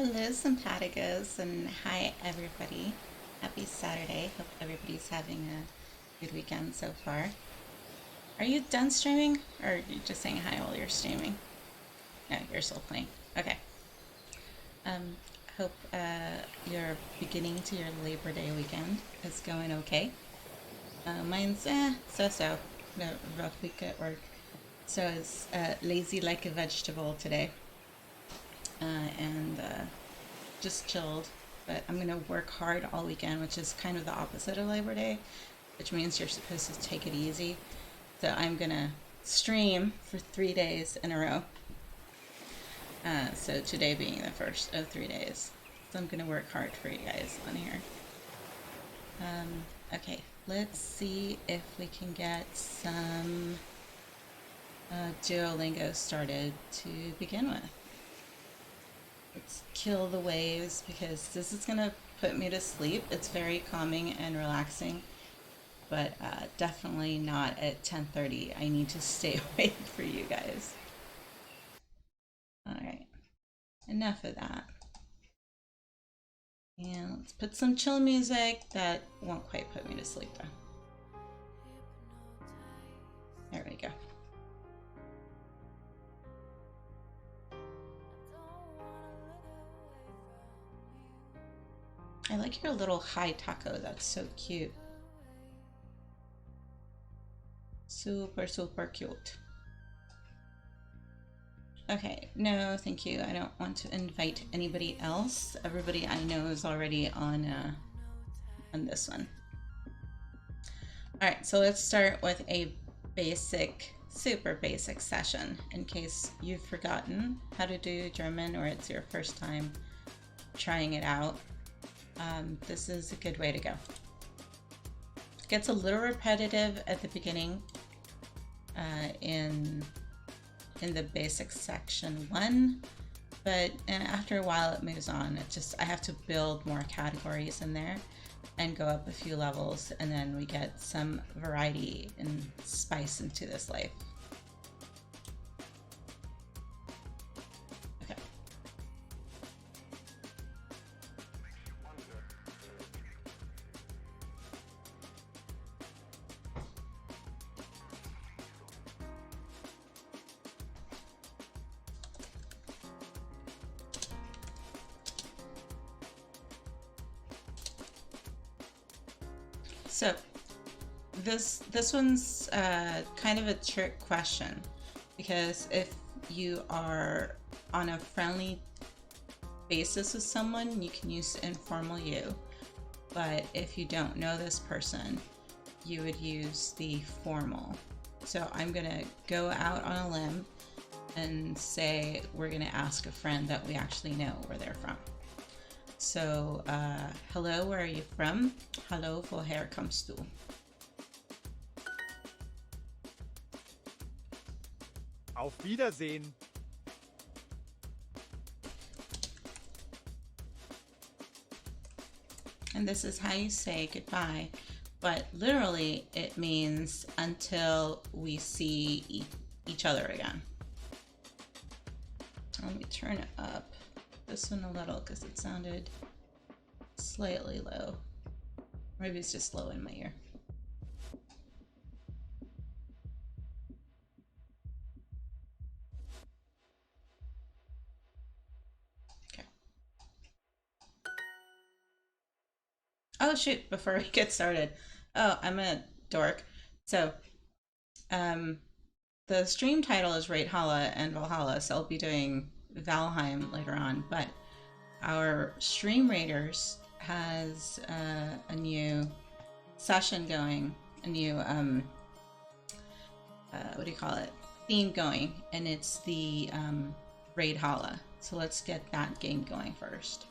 Hello, simpaticos, and hi, everybody. Happy Saturday. Hope everybody's having a good weekend so far. Are you done streaming, or are you just saying hi while you're streaming? No, you're still playing. Okay. Um, hope your beginning to your Labor Day weekend is going okay. Mine's so-so. No, rough week at work. So it's lazy like a vegetable today, and just chilled. But I'm gonna work hard all weekend, which is kind of the opposite of Labor Day, which means you're supposed to take it easy. So I'm gonna stream for 3 days in a row. So today being the first of 3 days. So I'm gonna work hard for you guys on here. Okay, let's see if we can get some DuoLingo started to begin with. Let's kill the waves because this is gonna put me to sleep. It's very calming and relaxing, but definitely not at 10:30. I need to stay awake for you guys. All right, enough of that. And let's put some chill music that won't quite put me to sleep though. There we go. I like your little high taco. That's so cute. Super, super cute. Okay, no, thank you. I don't want to invite anybody else. Everybody I know is already on this one. All right, so let's start with a basic, super basic session in case you've forgotten how to do German or it's your first time trying it out. This is a good way to go. It gets a little repetitive at the beginning in the basic section 1, but after a while it moves on. I have to build more categories in there and go up a few levels, and then we get some variety and spice into this life. Okay. So this one's kind of a trick question, because if you are on a friendly basis with someone, you can use informal you, but if you don't know this person, you would use the formal. So I'm gonna go out on a limb and say we're gonna ask a friend that we actually know where they're from. So, hello, where are you from? Hallo, woher kommst du? Auf Wiedersehen. And this is how you say goodbye, but literally it means until we see each other again. Let me turn it up. This one a little because it sounded slightly low. Maybe it's just low in my ear. Okay. Oh shoot, before we get started. Oh, I'm a dork. So, the stream title is Raidhalla and Valhalla, so I'll be doing Valheim later on, but our Stream Raiders has a new session going, a new what do you call it, theme going, and it's the Raidhalla. So let's get that game going first.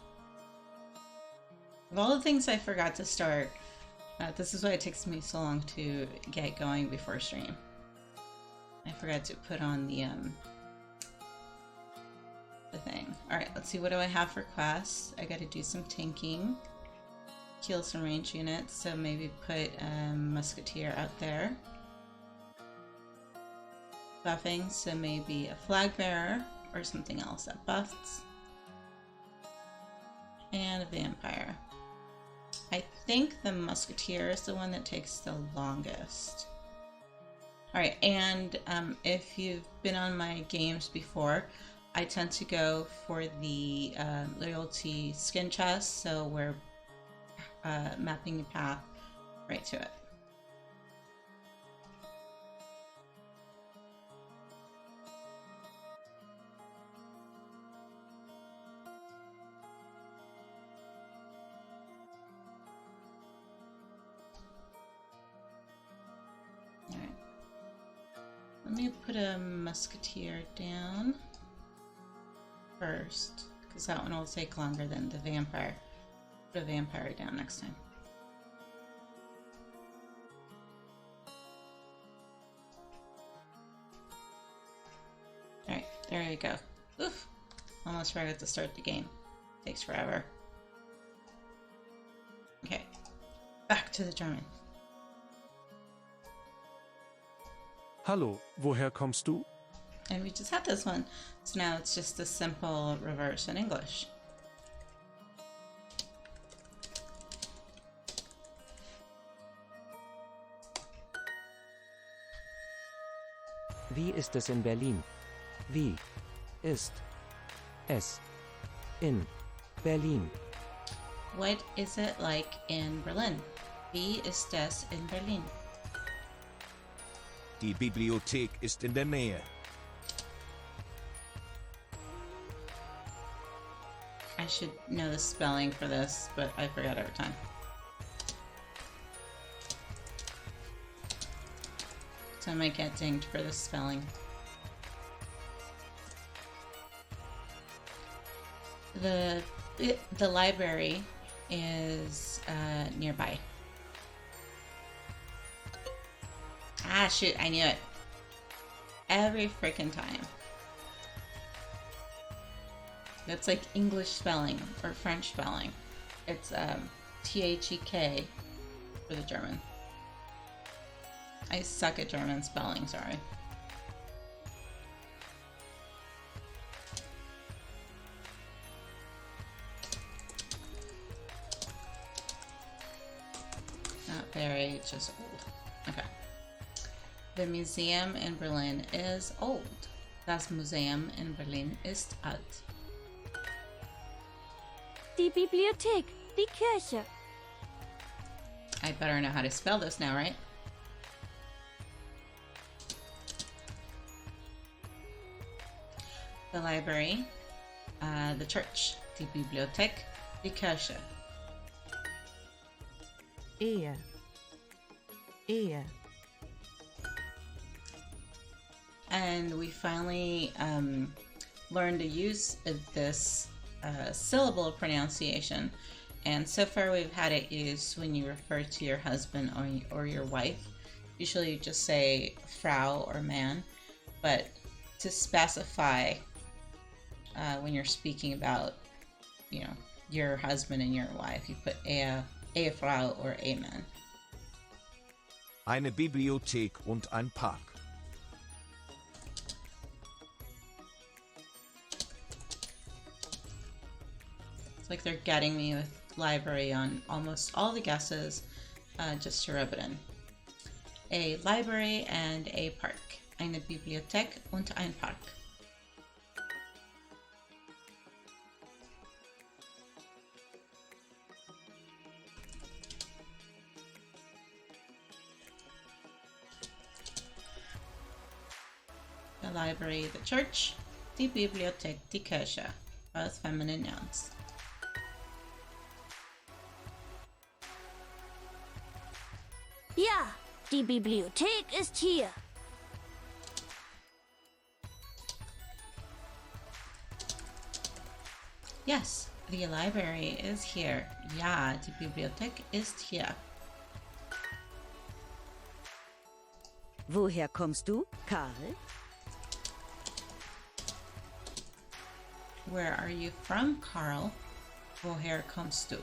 Of all the things I forgot to start, this is why it takes me so long to get going before stream. I forgot to put on the thing. Alright, let's see, what do I have for quests? I gotta do some tanking, kill some range units, so maybe put a musketeer out there. Buffing, so maybe a flag bearer or something else that buffs. And a vampire. I think the musketeer is the one that takes the longest. Alright, and if you've been on my games before, I tend to go for the loyalty skin chest, so we're mapping a path right to it. Alright. Let me put a musketeer down first, because that one will take longer than the vampire. Put a vampire down next time. Alright, there you go. Oof! Almost forgot to start the game. Takes forever. Okay, back to the German. Hallo, woher kommst du? And we just had this one, so now it's just a simple reverse in English. Wie ist es in Berlin? Wie ist es in Berlin? What is it like in Berlin? Wie ist es in Berlin? Die Bibliothek ist in der Nähe. I should know the spelling for this, but I forget every time. So I might get dinged for the spelling. The library is nearby. Ah, shoot, I knew it. Every freaking time. That's like English spelling or French spelling. It's T-H-E-K for the German. I suck at German spelling, sorry. Not very, just old. Okay. The museum in Berlin is old. Das Museum in Berlin ist alt. Die Bibliothek, die Kirche. I better know how to spell this now, right? The library, the church, die Bibliothek, die Kirche. Ehe. Ehe. And we finally learned the use of this syllable pronunciation. And so far we've had it used when you refer to your husband or your wife. Usually you just say Frau or man, but to specify when you're speaking about, you know, your husband and your wife, you put a Frau or a man. Eine Bibliothek und ein Park. It's like they're getting me with library on almost all the guesses, just to rub it in. A library and a park. Eine Bibliothek und ein Park. The library, the church, die Bibliothek, die Kirche, both feminine nouns. Ja, die Bibliothek ist hier. Yes, the library is here. Ja, die Bibliothek ist hier. Woher kommst du, Karl? Where are you from, Carl? Woher kommst du?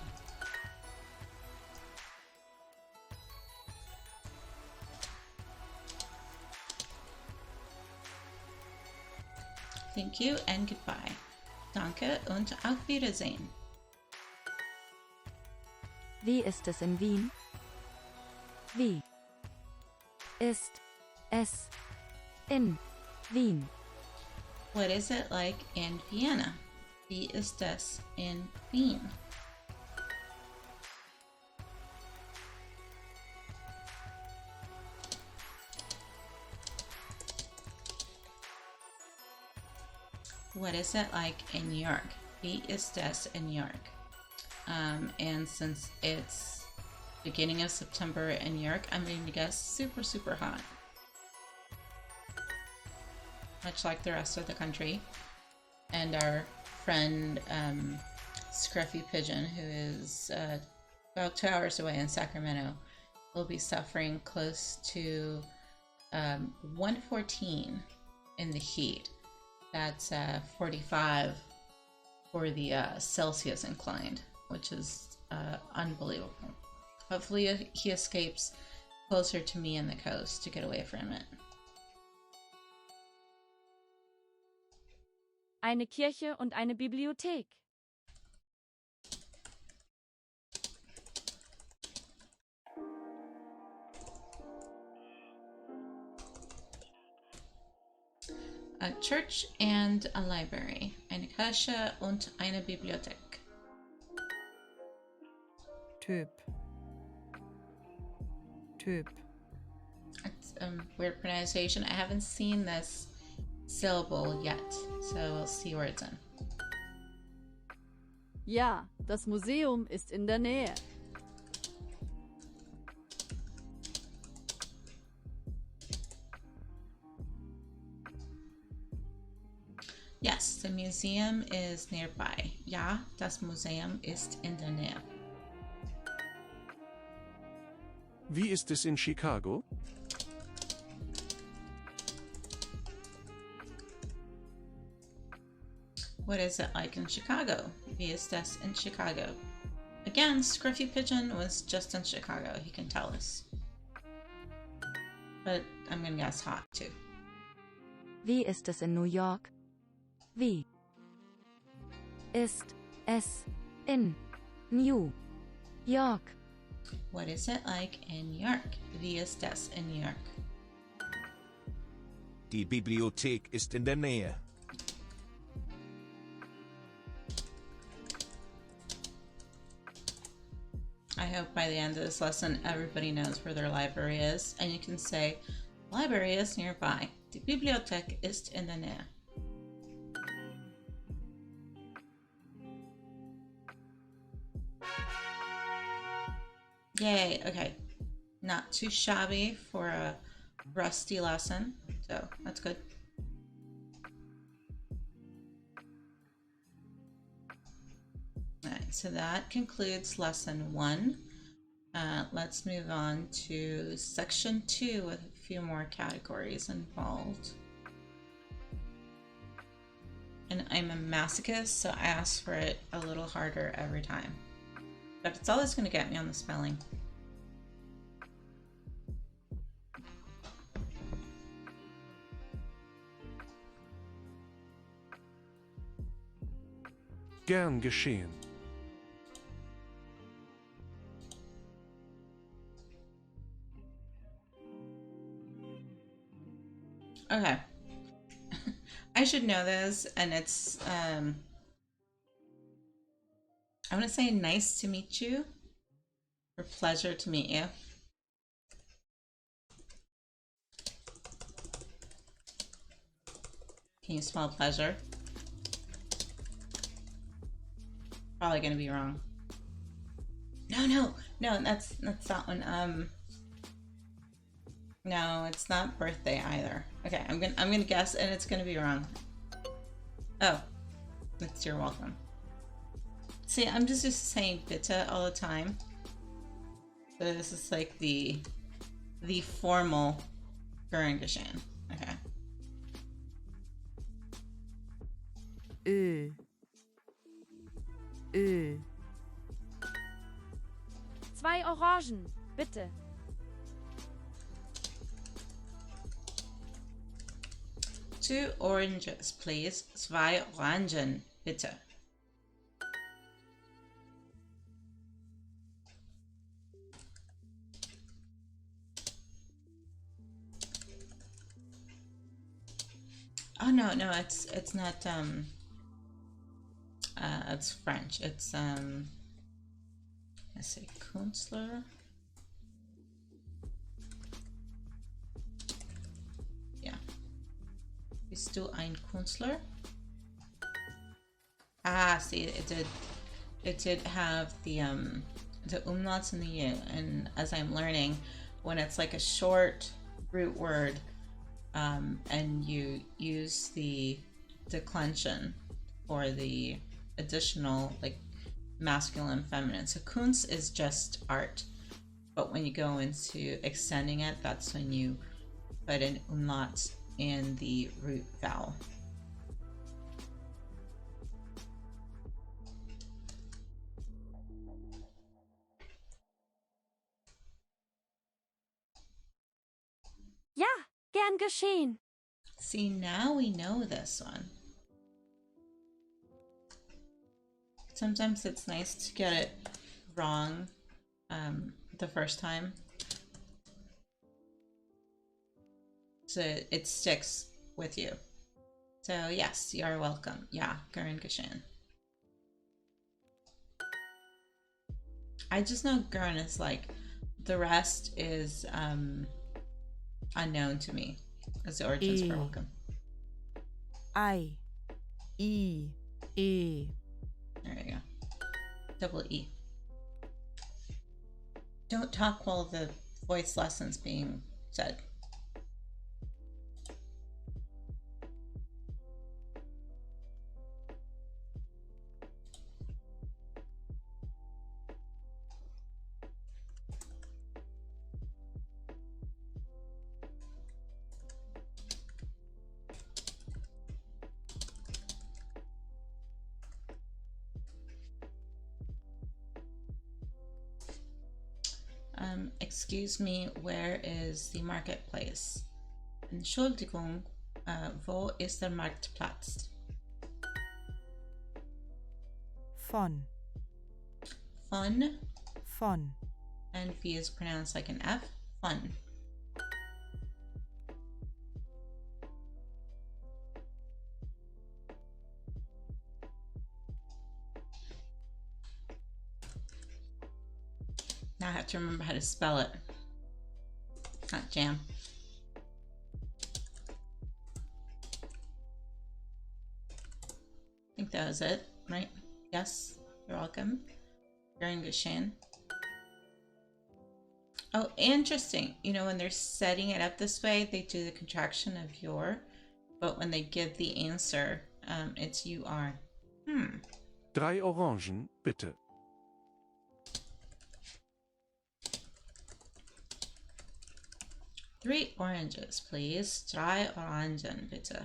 Thank you and goodbye. Danke und auf Wiedersehen. Wie ist es in Wien? Wie ist es in Wien? What is it like in Vienna? Wie ist es in Wien? What is it like in New York? Wie ist es in New York? And since it's beginning of September in New York, I'm going to guess super, super hot. Much like the rest of the country. And our friend Scruffy Pigeon, who is about 2 hours away in Sacramento, will be suffering close to 114 in the heat. That's 45 for the Celsius inclined, which is unbelievable. Hopefully he escapes closer to me and the coast to get away from it. Eine Kirche und eine Bibliothek. A church and a library. Eine Kirche und eine Bibliothek. Typ. Typ. It's weird pronunciation. I haven't seen this syllable yet, so we'll see where it's in. Ja, das Museum ist in der Nähe. Yes, the museum is nearby. Ja, das Museum ist in der Nähe. Wie ist es in Chicago? What is it like in Chicago? Wie ist es in Chicago? Again, Scruffy Pigeon was just in Chicago. He can tell us. But I'm gonna guess hot too. Wie ist es in New York? Wie ist es in New York? What is it like in New York? Wie ist es in New York? Die Bibliothek ist in der Nähe. I hope by the end of this lesson everybody knows where their library is, and you can say, library is nearby. Die Bibliothek ist in der Nähe. Yay, okay. Not too shabby for a rusty lesson, so that's good. Alright, so that concludes lesson 1. Let's move on to section 2 with a few more categories involved. And I'm a masochist, so I ask for it a little harder every time. But it's always going to get me on the spelling. Gern geschehen. Okay. I should know this, and it's, I want to say nice to meet you, or pleasure to meet you. Can you spell pleasure? Probably gonna be wrong. No, that's that one. No, it's not birthday either. Okay, I'm gonna guess, and it's gonna be wrong. Oh, it's you're welcome. See, I'm just saying bitte all the time. So this is like the formal Gern geschehen. Okay. Ö. 2 Orangen, bitte. 2 oranges, please. 2 Orangen, bitte. Oh no, no, it's not it's French. It's let's say Künstler. Yeah. Bist du ein Künstler? Ah, see, it did have the umlauts and the U, and as I'm learning, when it's like a short root word, and you use the declension for the additional like masculine, feminine. So Kunst is just art, but when you go into extending it, that's when you put an umlaut in the root vowel. Ja, gern geschehen. See, now we know this one. Sometimes it's nice to get it wrong the first time, so it sticks with you. So yes, you are welcome. Ja, gern geschehen. I just know gern is like, the rest is unknown to me as the origins for welcome. I. E. There you go. Double E. Don't talk while the voice lesson's being said. Excuse me, where is the marketplace? Entschuldigung, wo ist der Marktplatz? Von. Fun, Von. and V is pronounced like an F. Fun. Now I have to remember how to spell it. Not jam. I think that was it, right? Yes, you're welcome. Gern geschehen. Oh, interesting. You know, when they're setting it up this way, they do the contraction of your, but when they give the answer, it's UR. 3 Orangen, bitte. Three oranges, please. 3 Orangen, bitte.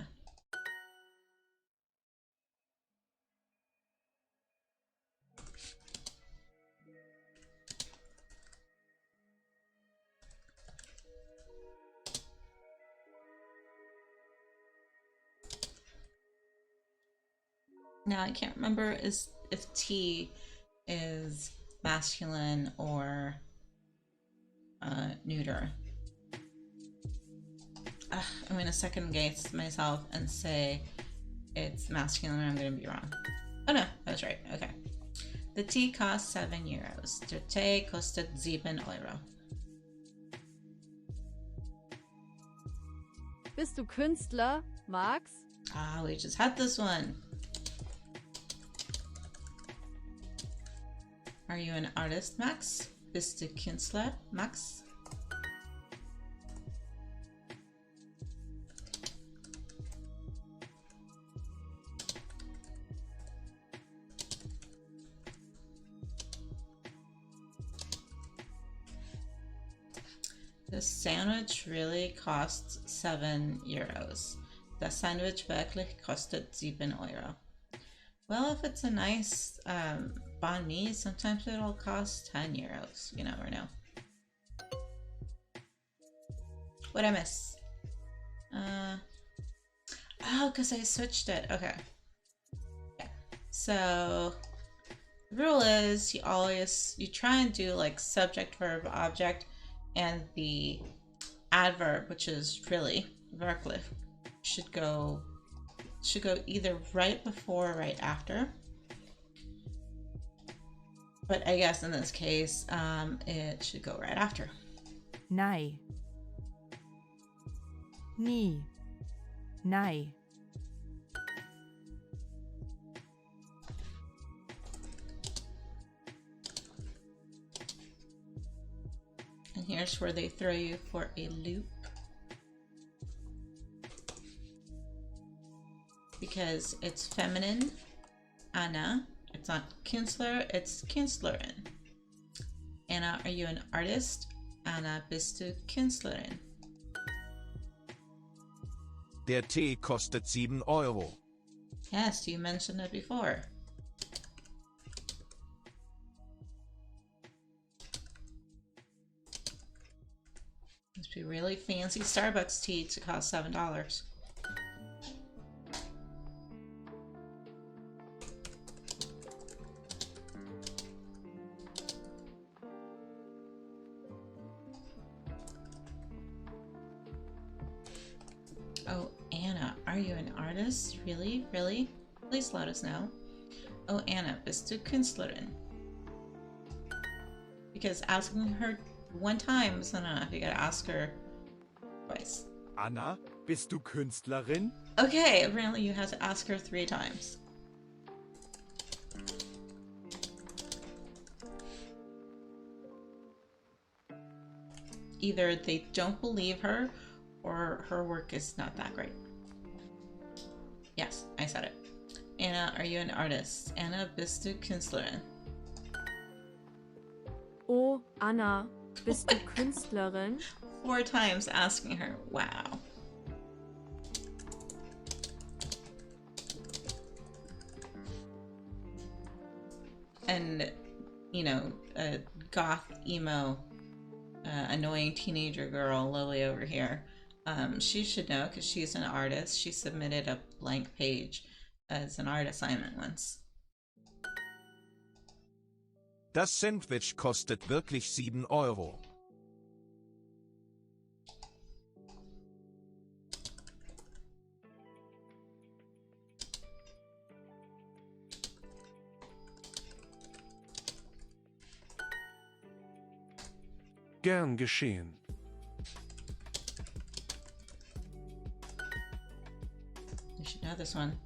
Now I can't remember if T is masculine or neuter. I'm gonna second guess myself and say it's masculine. I'm gonna be wrong. Oh no, I was right. Okay. The tea costs 7 euros. Der Tee kostet 7 Euro. Bist du Künstler, Max? Ah, we just had this one. Are you an artist, Max? Bist du Künstler, Max? This sandwich really costs 7 euros. Das Sandwich wirklich kostet 7 Euro. Well, if it's a nice banh mi, sometimes it'll cost 10 euros. You never know. What'd I miss? Oh, because I switched it. Okay. Yeah. So the rule is you try and do like subject, verb, object, and the adverb, which is really, wirklich, should go should go either right before or right after. But I guess in this case, it should go right after. Nej. Ni. Nej. And here's where they throw you for a loop. Because it's feminine, Anna. It's not Künstler, it's Künstlerin. Anna, are you an artist? Anna, bist du Künstlerin? Der Tee kostet 7 Euro. Yes, you mentioned it before. Must be really fancy Starbucks tea to cost $7. Oh, Anna, are you an artist? Really? Really? Please let us know. Oh, Anna, bist du Künstlerin? Because asking her one time isn't enough. You gotta ask her twice. Anna, bist du Künstlerin? Okay, apparently you have to ask her 3 times. Either they don't believe her or her work is not that great. Yes, I said it. Anna, are you an artist? Anna, bist du Künstlerin? Oh, Anna, bist du Künstlerin? 4 times asking her. Wow. And, you know, a goth, emo, annoying teenager girl, Lily over here, she should know because she's an artist. She submitted a blank page as an art assignment once. Das Sandwich kostet wirklich 7 Euro. Gern geschehen. You should know this one.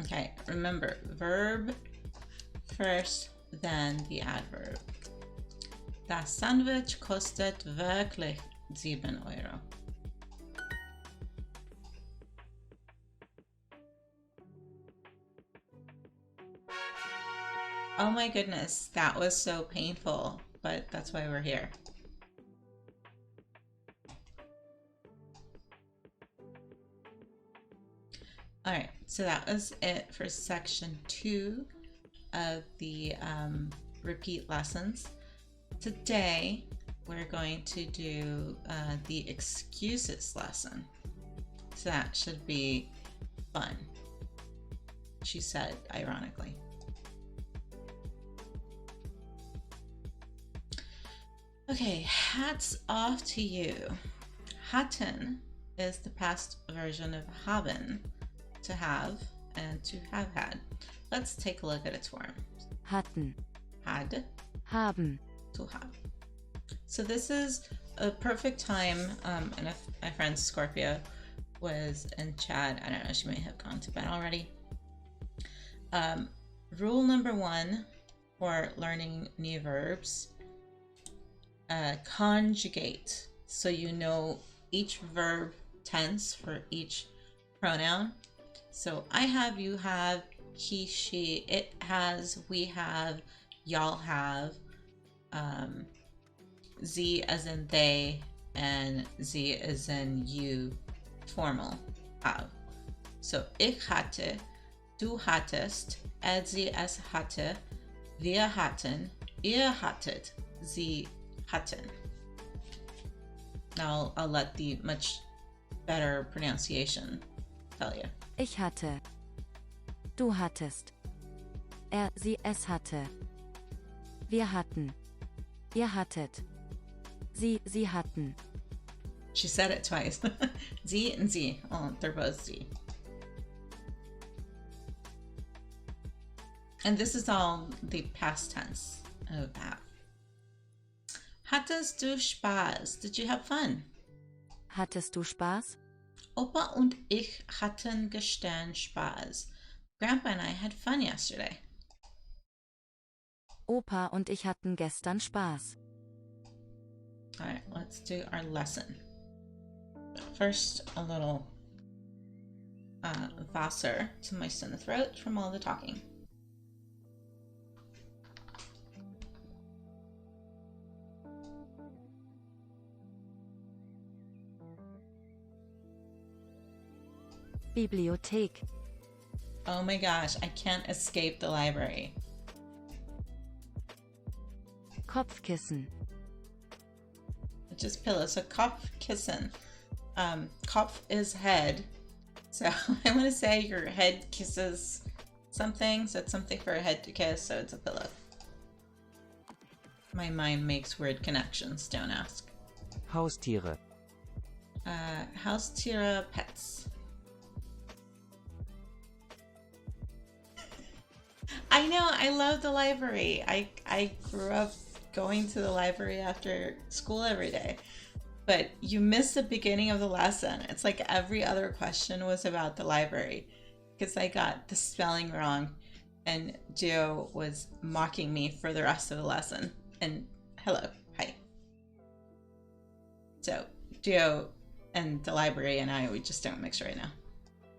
Okay, remember, verb first, then the adverb. Das Sandwich kostet wirklich 7 Euro. Oh my goodness, that was so painful, but that's why we're here. Alright, so that was it for section 2 of the repeat lessons. Today, we're going to do the excuses lesson. So that should be fun, she said, ironically. Okay, hats off to you. Hatten is the past version of haben, to have, and to have had. Let's take a look at its form. Hatten. Had. Haben. To have. So this is a perfect time, and if my friend Scorpio was in chat, I don't know, she may have gone to bed already. Rule number 1 for learning new verbs. Conjugate, so you know each verb tense for each pronoun. So I have, you have, he, she, it has, we have, y'all have, Z as in they, and Z as in you, formal, have. So ich hatte, du hattest, sie es hatte, wir hatten, ihr hattet, sie hatten. Now I'll let the much better pronunciation tell you. Ich hatte. Du hattest. Sie, es hatte. Wir hatten. Ihr hattet. Sie hatten. She said it twice. Z and Z. Oh, they're both Z. And this is all the past tense of have. Hattest du Spaß? Did you have fun? Hattest du Spaß? Opa und ich hatten gestern Spaß. Grandpa and I had fun yesterday. Opa und ich hatten gestern Spaß. All right, let's do our lesson. First, a little Wasser to moisten the throat from all the talking. Bibliothek. Oh my gosh, I can't escape the library. Kopfkissen. Just pillows. So Kopfkissen. Kopf is head. So I want to say your head kisses something. So it's something for a head to kiss. So it's a pillow. My mind makes weird connections. Don't ask. Haustiere. Haustiere, pets. I know, I love the library. I grew up going to the library after school every day. But you missed the beginning of the lesson. It's like every other question was about the library because I got the spelling wrong and Gio was mocking me for the rest of the lesson. And hello, hi. So Gio and the library and I, we just don't mix right now.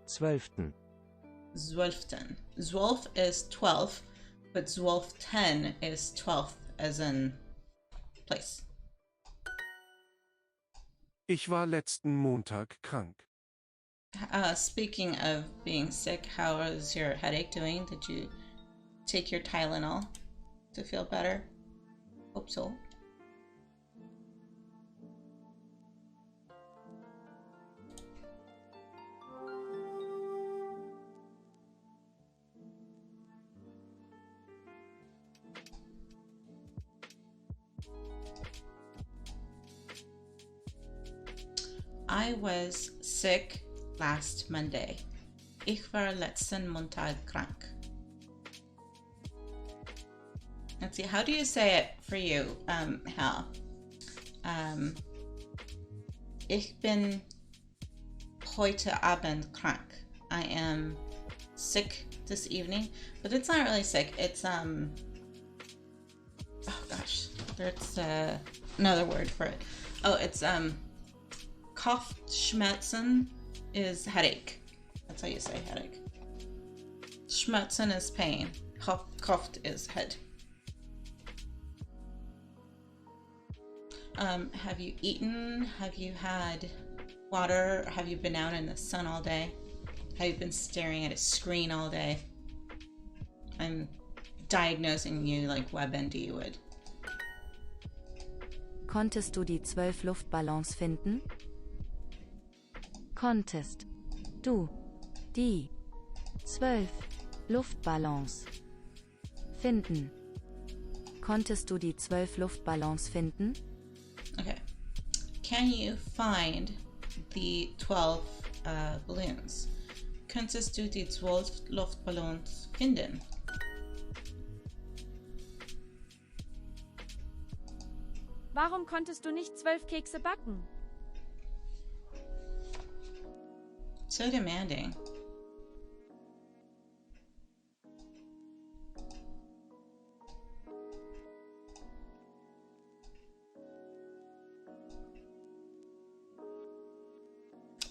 12. Zwölften. Zwölf is 12, but Zwölften is 12th as in place. Ich war letzten Montag krank. Speaking of being sick, how is your headache doing? Did you take your Tylenol to feel better? Hope so. I was sick last Monday. Ich war letzten Montag krank. Let's see, how do you say it for you, Hal? Ich bin heute Abend krank. I am sick this evening, but it's not really sick. It's, oh gosh, there's another word for it. Oh, it's, Kopfschmerzen is headache. That's how you say headache. Schmerzen is pain. Kopf is head. Have you eaten? Have you had water? Have you been out in the sun all day? Have you been staring at a screen all day? I'm diagnosing you like WebMD would. Konntest du die 12 Luftballons finden? Konntest du die 12 Luftballons finden? Konntest du die 12 Luftballons finden? Okay. Can you find the 12 balloons? Könntest du die 12 Luftballons finden? Warum konntest du nicht 12 Kekse backen? So demanding.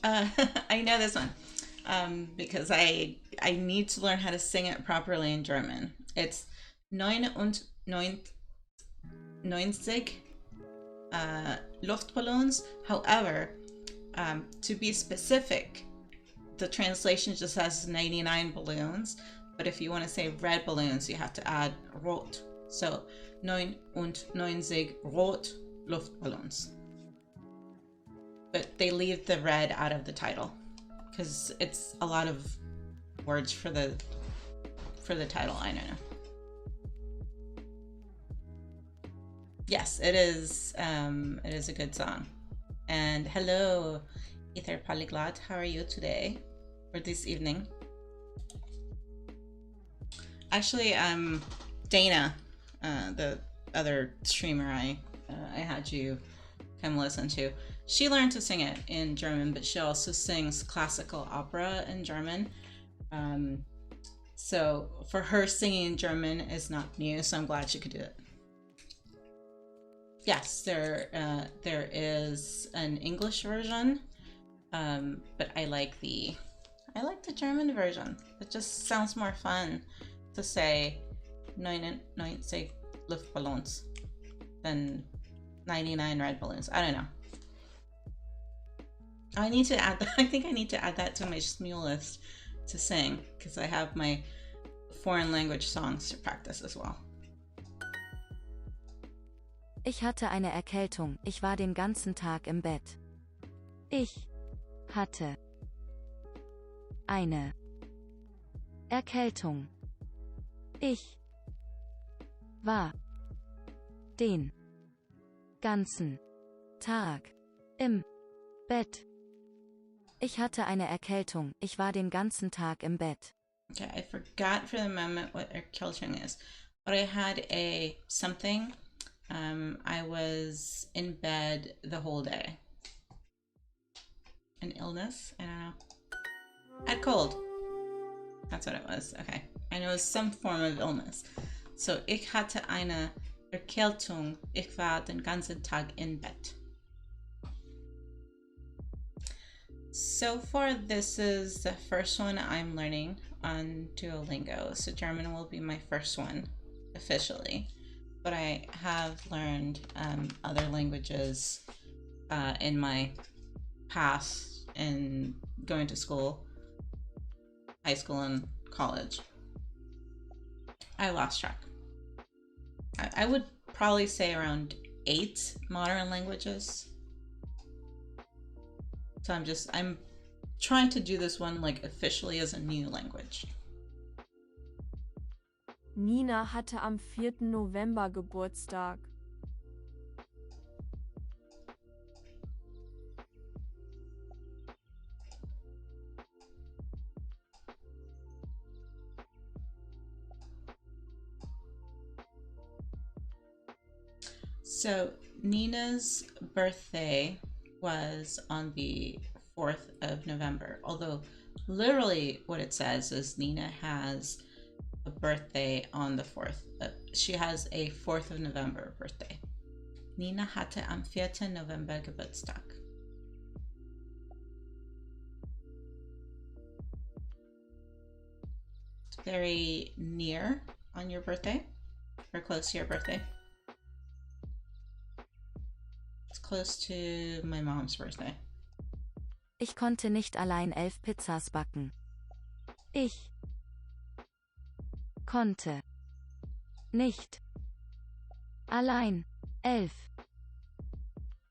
I know this one because I need to learn how to sing it properly in German. It's 99 Luftballons. However, to be specific, the translation just says 99 balloons. But if you want to say red balloons, you have to add rot. So 99 rot Luftballons. But they leave the red out of the title because it's a lot of words for the title. I don't know. Yes, it is a good song, And hello, Ether Polyglot. How are you today or this evening? Actually, Dana, the other streamer I had you come listen to, she learned to sing it in German, but she also sings classical opera in German. So for her, singing in German is not new, so I'm glad she could do it. Yes, there is an English version, but I like the German version. It just sounds more fun to say 99 Luftballons than 99 red balloons. I don't know. I need to add that. I think I need to add that to my Smule list to sing, because I have my foreign language songs to practice as well. Ich hatte eine Erkältung, ich war den ganzen Tag im Bett. Ich hatte eine Erkältung. Ich war den ganzen Tag im Bett. Ich hatte eine Erkältung, ich war den ganzen Tag im Bett. Okay, I forgot for the moment what Erkältung is, but I had a something. I was in bed the whole day. An illness? I don't know. I had cold. That's what it was. Okay. I know it was some form of illness. So, ich hatte eine Erkältung. Ich war den ganzen Tag in Bett. So far, this is the first one I'm learning on DuoLingo. So German will be my first one officially. But I have learned other languages in my past in going to school, high school and college. I lost track. I would probably say around 8 modern languages. So I'm trying to do this one like officially as a new language. Nina hatte am 4. November Geburtstag. So Nina's birthday was on the 4th of November, although literally what it says is Nina has a birthday on the 4th. She has a 4th of November birthday. Nina hatte am 4. November Geburtstag. It's very near on your birthday, or close to your birthday. It's close to my mom's birthday. Ich konnte nicht allein 11 Pizzas backen. Ich konnte nicht allein 11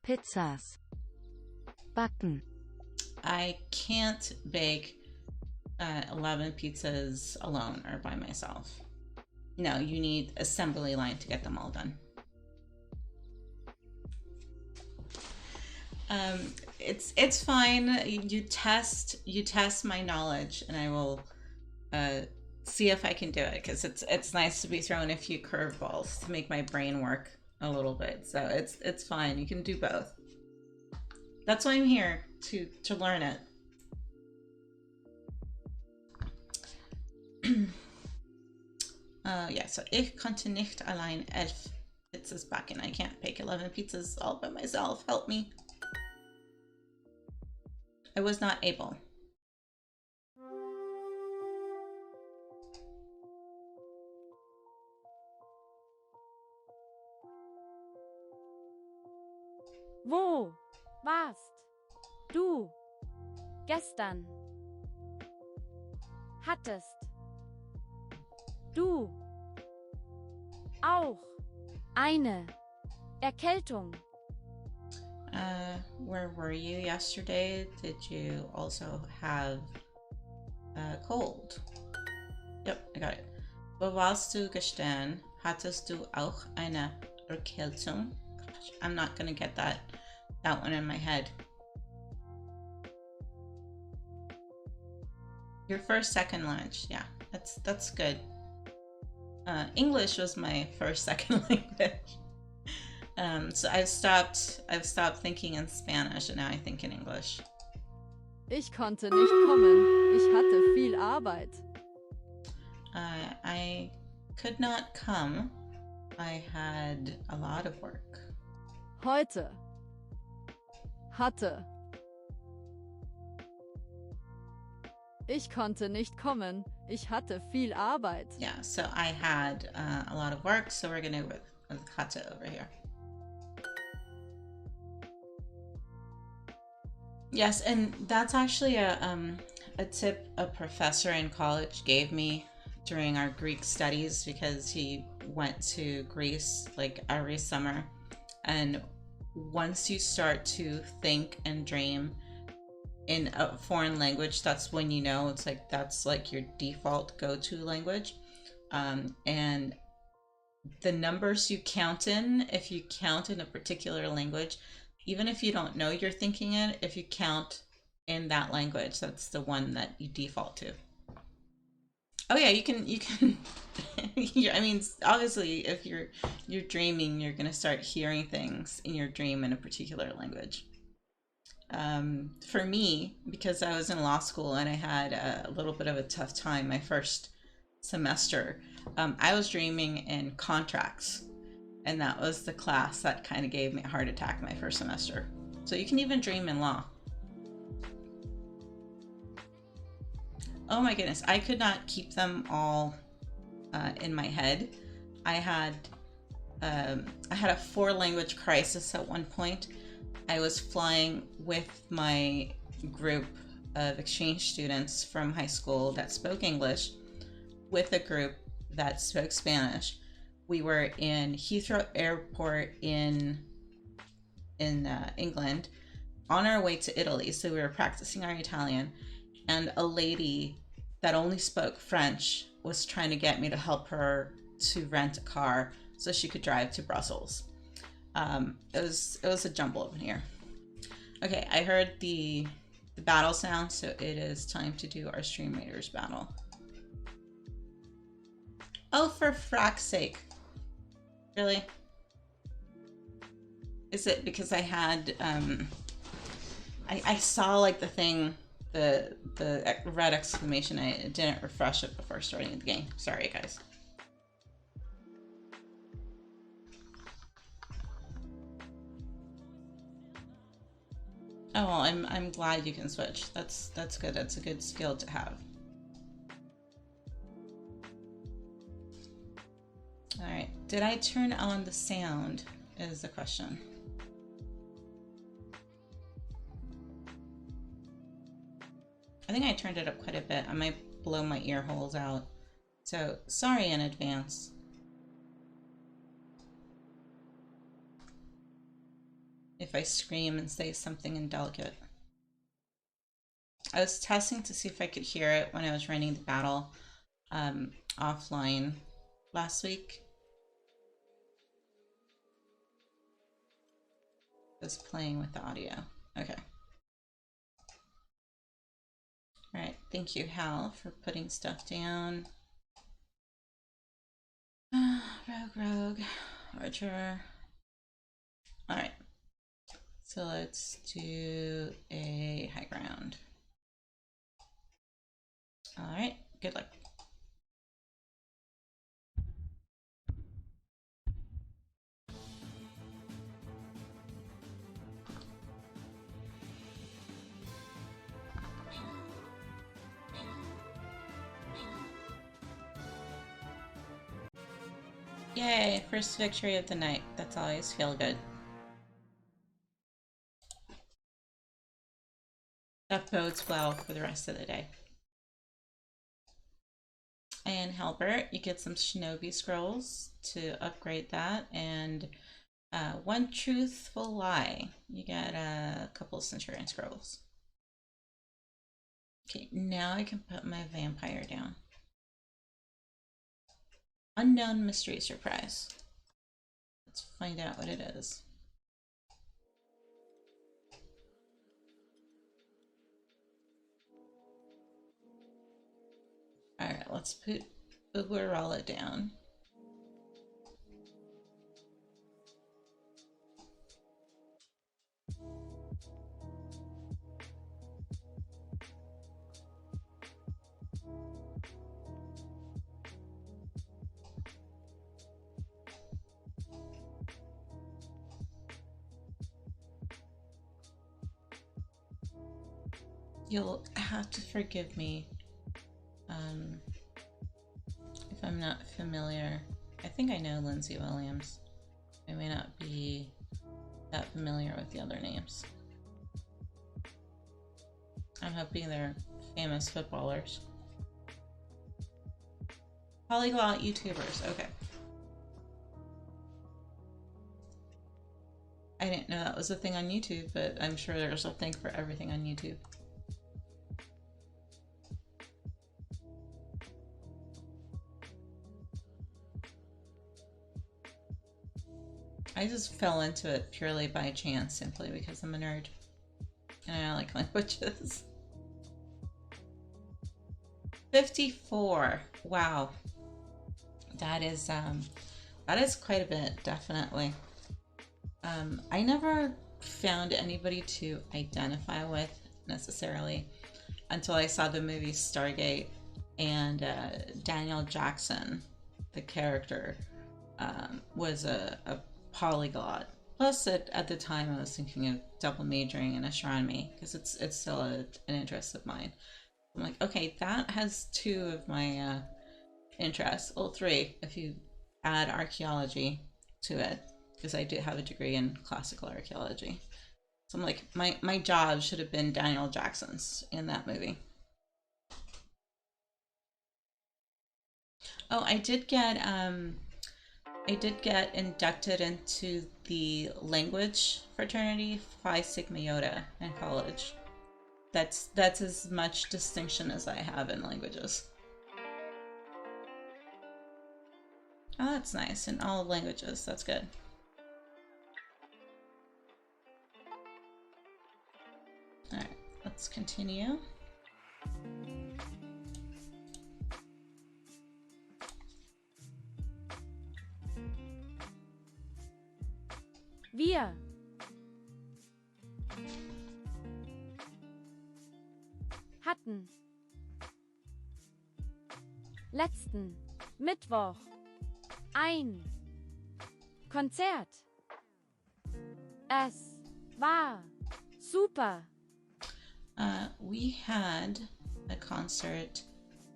Pizzas backen. I can't bake 11 pizzas alone or by myself. No, you need assembly line to get them all done. It's fine. You test my knowledge, and I will see if I can do it, because it's nice to be thrown a few curveballs to make my brain work a little bit. So it's fine. You can do both. That's why I'm here, to learn it. Yeah, so ich konnte nicht allein 11 pizzas backen. I can't bake 11 pizzas all by myself. Help me. I was not able. Wo warst du gestern? Hattest du auch eine Erkältung? Where were you yesterday? Did you also have a cold? Yep, I got it. Wo warst du gestern? Hattest du auch eine Erkältung? Gosh, I'm not gonna get that that one in my head. Your first, second language, yeah, that's good. English was my first, second language. So I've stopped thinking in Spanish and now I think in English. Ich konnte nicht kommen. Ich hatte viel Arbeit. I could not come. I had a lot of work. Heute. Hatte. Ich konnte nicht kommen. Ich hatte viel Arbeit. Yeah, so I had a lot of work, so we're gonna go with hatte over here. Yes, and that's actually a tip a professor in college gave me during our Greek studies, because he went to Greece like every summer. And once you start to think and dream in a foreign language, that's when you know it's like that's like your default go-to language. And the numbers you count in, if you count in a particular language, even if you don't know you're thinking it, if you count in that language, that's the one that you default to. Oh yeah, you can I mean, obviously if you're dreaming, you're gonna start hearing things in your dream in a particular language. For me, because I was in law school and I had a little bit of a tough time my first semester, I was dreaming in contracts, and that was the class that kind of gave me a heart attack my first semester. So you can even dream in law. Oh my goodness, I could not keep them all in my head. I had a 4-language crisis at one point. I was flying with my group of exchange students from high school that spoke English with a group that spoke Spanish. We were in Heathrow Airport in England on our way to Italy, so we were practicing our Italian, and a lady that only spoke French was trying to get me to help her to rent a car so she could drive to Brussels. It was a jumble over here. Okay, I heard the battle sound, so it is time to do our Stream Raiders battle. Oh, for frack's sake. Really? Is it because I had, I saw like the thing, the red exclamation, I didn't refresh it before starting the game. Sorry, guys. Oh, well, I'm glad you can switch. That's good. That's a good skill to have. All right. Did I turn on the sound? Is the question. I think I turned it up quite a bit. I might blow my ear holes out. So sorry in advance. If I scream and say something indelicate. I was testing to see if I could hear it when I was running the battle offline last week. Just playing with the audio. Okay. All right. Thank you, Hal, for putting stuff down. Rogue, Archer. All right. So let's do a high ground. All right, good luck. Yay, first victory of the night. That's always feel good. That bodes well for the rest of the day. And Halbert, you get some Shinobi scrolls to upgrade that, and one truthful lie. You get a couple of Centurion scrolls. Okay, now I can put my vampire down. Unknown mystery surprise. Let's find out what it is. let's put Raidhalla down. You'll have to forgive me if I'm not familiar. I think I know Lindsay Williams. I may not be that familiar with the other names. I'm hoping they're famous footballers. Polyglot YouTubers, okay. I didn't know that was a thing on YouTube, but I'm sure there's a thing for everything on YouTube. I just fell into it purely by chance, simply because I'm a nerd and I like languages. 54. Wow. That is quite a bit, definitely. I never found anybody to identify with necessarily until I saw the movie Stargate, and Daniel Jackson, the character, was a polyglot. Plus, at the time, I was thinking of double majoring in astronomy because it's still an interest of mine. I'm like, okay, that has two of my interests. Well, three if you add archaeology to it, because I do have a degree in classical archaeology. So I'm like, my job should have been Daniel Jackson's in that movie. Oh, I did get inducted into the language fraternity Phi Sigma Iota in college. That's as much distinction as I have in languages. Oh, that's nice. In all languages, that's good. Alright, let's continue. Wir. Hatten. Letzten Mittwoch. Ein Konzert. Es war super. We had a concert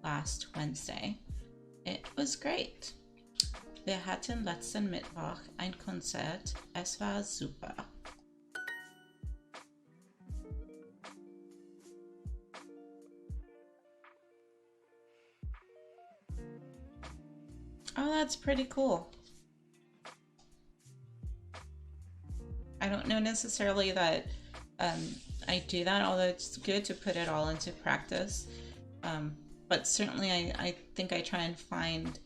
last Wednesday. It was great. Wir hatten letzten Mittwoch ein Konzert. Es war super. Oh, that's pretty cool. I don't know necessarily that I do that, although it's good to put it all into practice. But certainly I think I try and find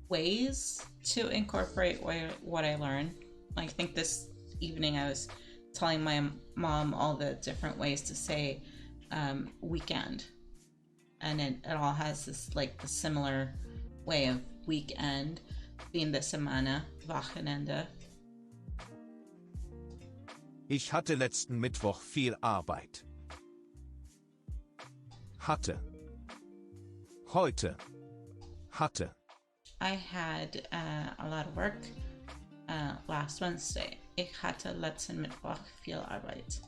ways to incorporate what I learn. I think this evening I was telling my mom all the different ways to say weekend. And it all has this like the similar way of weekend, fin de semana, Wochenende. Ich hatte letzten Mittwoch viel Arbeit. Hatte. Heute. Hatte. I had a lot of work last Wednesday. Ich hatte letzten Mittwoch viel Arbeit.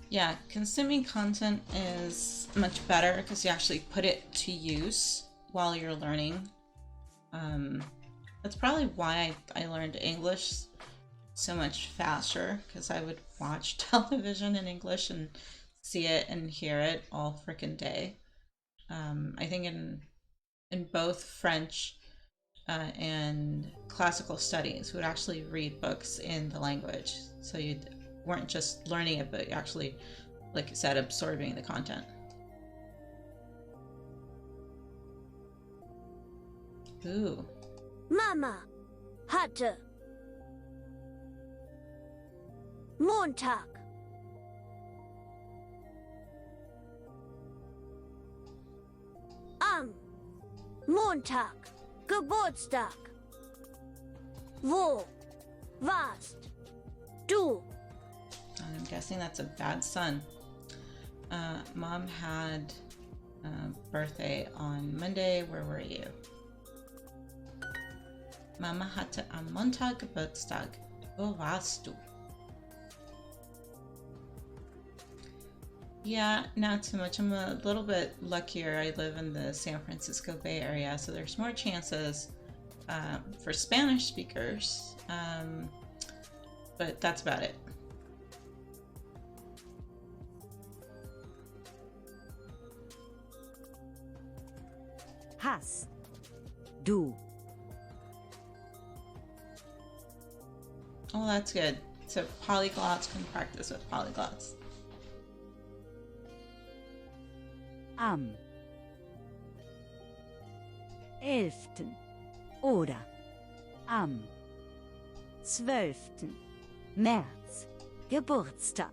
Yeah, consuming content is much better because you actually put it to use while you're learning. That's probably why I learned English so much faster, because I would watch television in English and see it and hear it all frickin' day. I think in both French and classical studies, we would actually read books in the language, so you weren't just learning it, but you actually, like you said, absorbing the content. Ooh. Mama hatte Montag am Montag Geburtstag. Wo warst du? I'm guessing that's a bad son. Mom had a birthday on Monday. Where were you? Mama hatte am Montag Geburtstag. Wo warst du? Yeah, not too much. I'm a little bit luckier. I live in the San Francisco Bay Area, so there's more chances for Spanish speakers. But that's about it. Hast du? Oh, that's good. So polyglots can practice with polyglots. Am 11. oder am 12. März Geburtstag.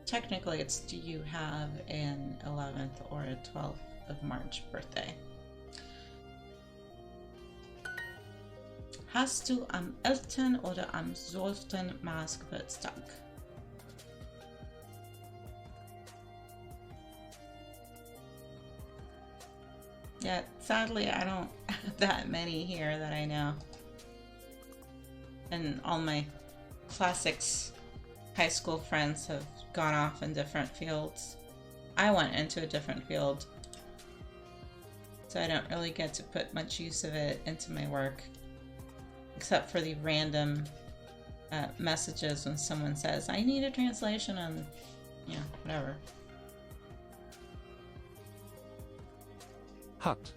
Technically, it's do you have an 11th or a 12th of March birthday? Hast du am 11. oder am 12. März Geburtstag? Yeah, sadly, I don't have that many here that I know. And all my classics high school friends have gone off in different fields. I went into a different field, so I don't really get to put much use of it into my work, except for the random messages when someone says, I need a translation on, you know, whatever. Hat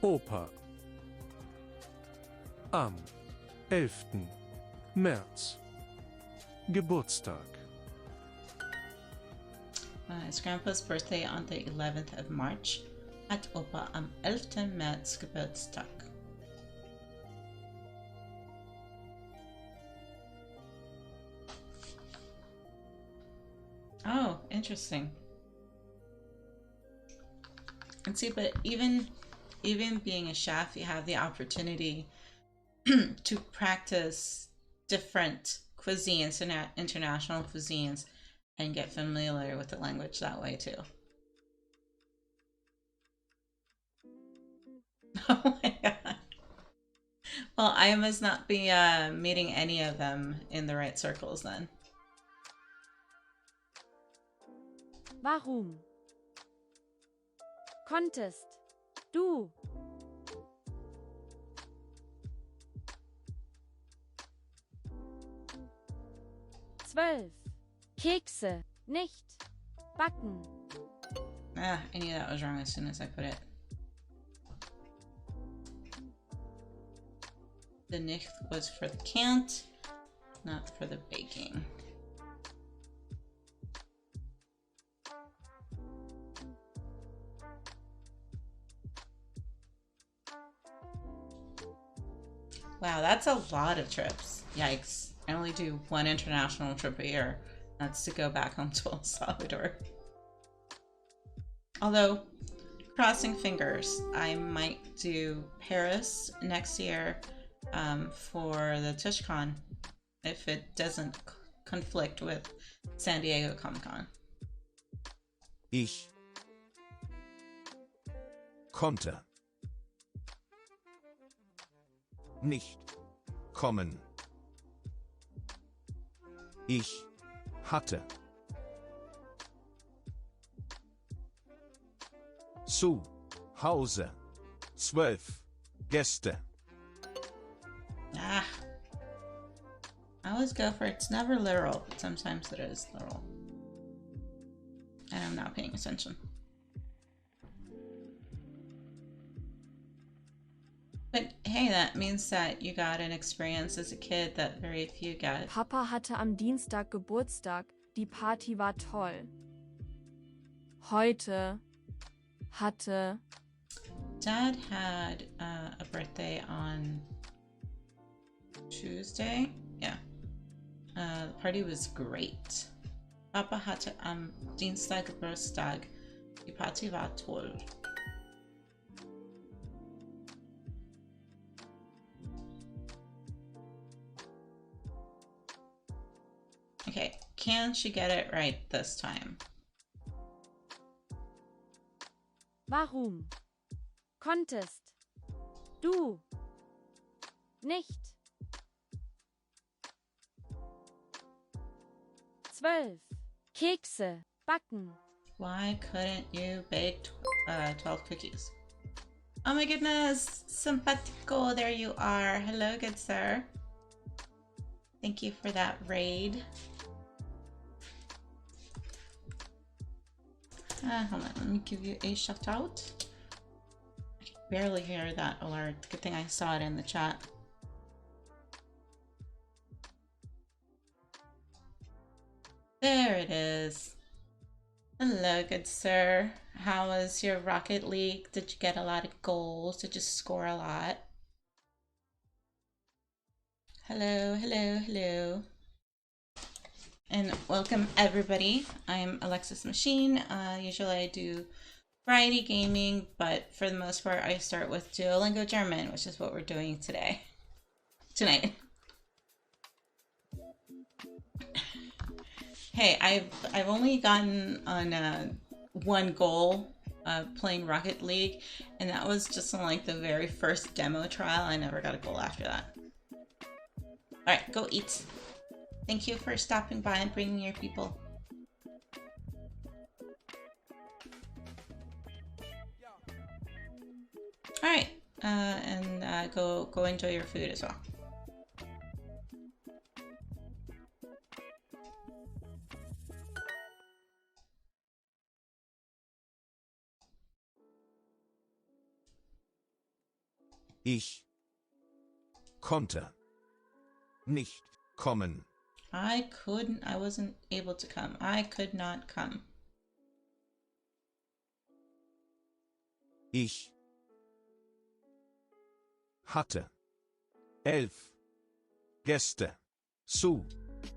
Opa am 11. März Geburtstag. It's Grandpa's birthday on the 11th of March. Hat Opa am 11. März Geburtstag. Oh, interesting. And see, but even being a chef, you have the opportunity to practice different cuisines and international cuisines and get familiar with the language that way too. Oh my god. Well, I must not be meeting any of them in the right circles then. Warum? Konntest du? 12. Kekse nicht backen. Ah, I knew that was wrong as soon as I put it. The nicht was for the can't, not for the baking. Wow, that's a lot of trips. Yikes. I only do one international trip a year. That's to go back home to El Salvador. Although, crossing fingers, I might do Paris next year for the TushCon if it doesn't conflict with San Diego Comic-Con. Ich konnte nicht kommen. Ich hatte zu Hause 12 Gäste. Ah, I always go for it's never literal, but sometimes it is literal. And I'm not paying attention. But hey, that means that you got an experience as a kid that very few get. Papa hatte am Dienstag Geburtstag. Die Party war toll. Heute hatte. Dad had a birthday on Tuesday. Yeah. The party was great. Papa hatte am Dienstag Geburtstag. Die Party war toll. Okay, can she get it right this time? Warum? Konntest. Du. Nicht. 12. Kekse. Backen. Why couldn't you bake 12 cookies? Oh my goodness, simpatico, there you are. Hello, good sir. Thank you for that raid. Hold on, let me give you a shout out. I can barely hear that alert. Good thing I saw it in the chat. There it is. Hello, good sir. How was your Rocket League? Did you get a lot of goals? Did you score a lot? Hello, hello, hello. And welcome everybody. I'm Alexis Machine. Usually I do variety gaming, but for the most part I start with DuoLingo German, which is what we're doing tonight. Hey, I've only gotten on one goal playing Rocket League, and that was just on like the very first demo trial. I never got a goal after that. All right, go eat. Thank you for stopping by and bringing your people. All right, and go enjoy your food as well. Ich konnte nicht kommen. I wasn't able to come. I could not come. Ich hatte 11 Gäste zu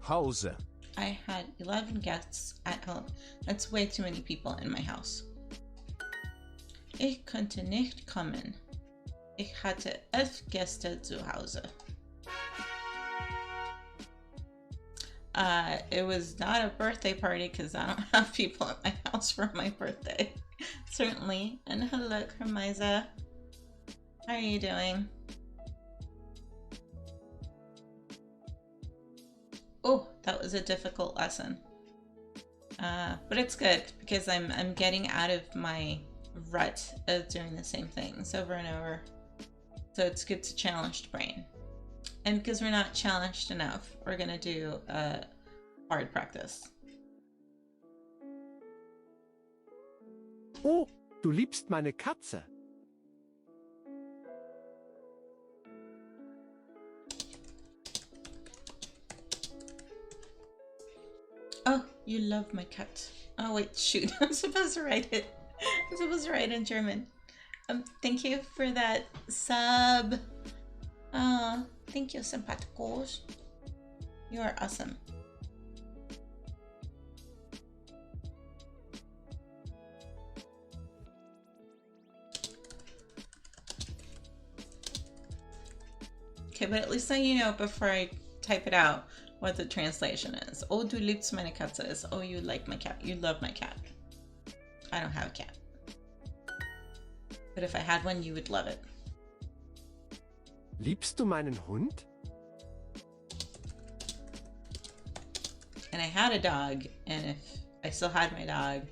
Hause. I had 11 guests at home. That's way too many people in my house. Ich konnte nicht kommen. Ich hatte 11 Gäste zu Hause. It was not a birthday party because I don't have people at my house for my birthday. Certainly. And hello, Kermiza. How are you doing? Oh, that was a difficult lesson. But it's good because I'm getting out of my rut of doing the same things over and over. So it's good to challenge the brain. And because we're not challenged enough, we're gonna do hard practice. Oh, du liebst meine Katze. Oh, you love my cat. Oh wait, shoot, I'm supposed to write it. I'm supposed to write in German. Thank you for that sub. Thank you, simpaticos. You are awesome. Okay, but at least now you know before I type it out what the translation is. Oh, du liebst meine Katze is, oh, you like my cat. You love my cat. I don't have a cat. But if I had one, you would love it. Liebst du meinen Hund? And I had a dog, and if I still had my dog,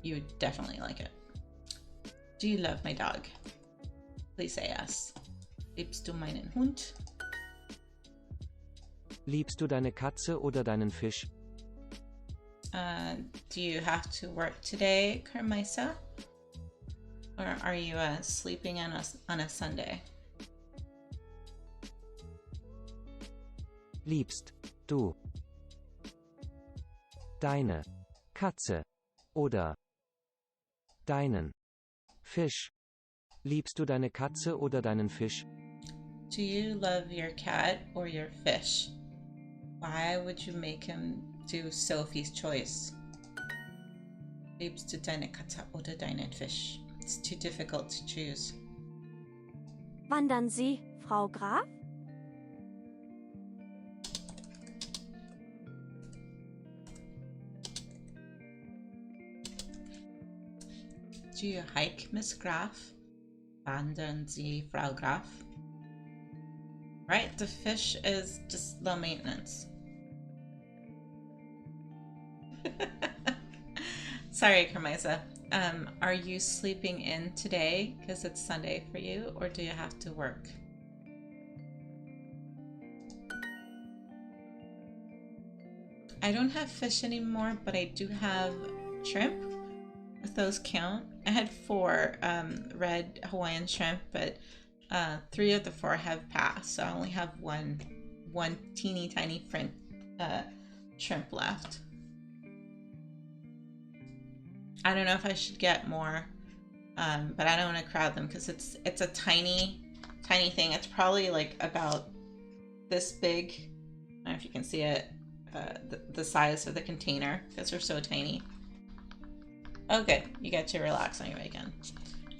you would definitely like it. Do you love my dog? Please say yes. Liebst du meinen Hund? Liebst du deine Katze oder deinen Fisch? Do you have to work today, Carmisa? Or are you sleeping on a Sunday? Liebst du deine Katze oder deinen Fisch? Liebst du deine Katze oder deinen Fisch? Do you love your cat or your fish? Why would you make him do Sophie's choice? Liebst du deine Katze oder deinen Fisch? It's too difficult to choose. Wandern Sie, Frau Graf? Do you hike, Miss Graf? Wandern Sie, Frau Graf? Right, the fish is just low maintenance. Sorry, Carmisa. Are you sleeping in today because it's Sunday for you, or do you have to work? I don't have fish anymore, but I do have shrimp, if those count. I had 4 red Hawaiian shrimp, but 3 of the 4 have passed, so I only have one teeny tiny shrimp left. I don't know if I should get more, but I don't want to crowd them because it's a tiny thing. It's probably like about this big. I don't know if you can see it, the size of the container, because they're so tiny. Okay, you get to relax on your way again.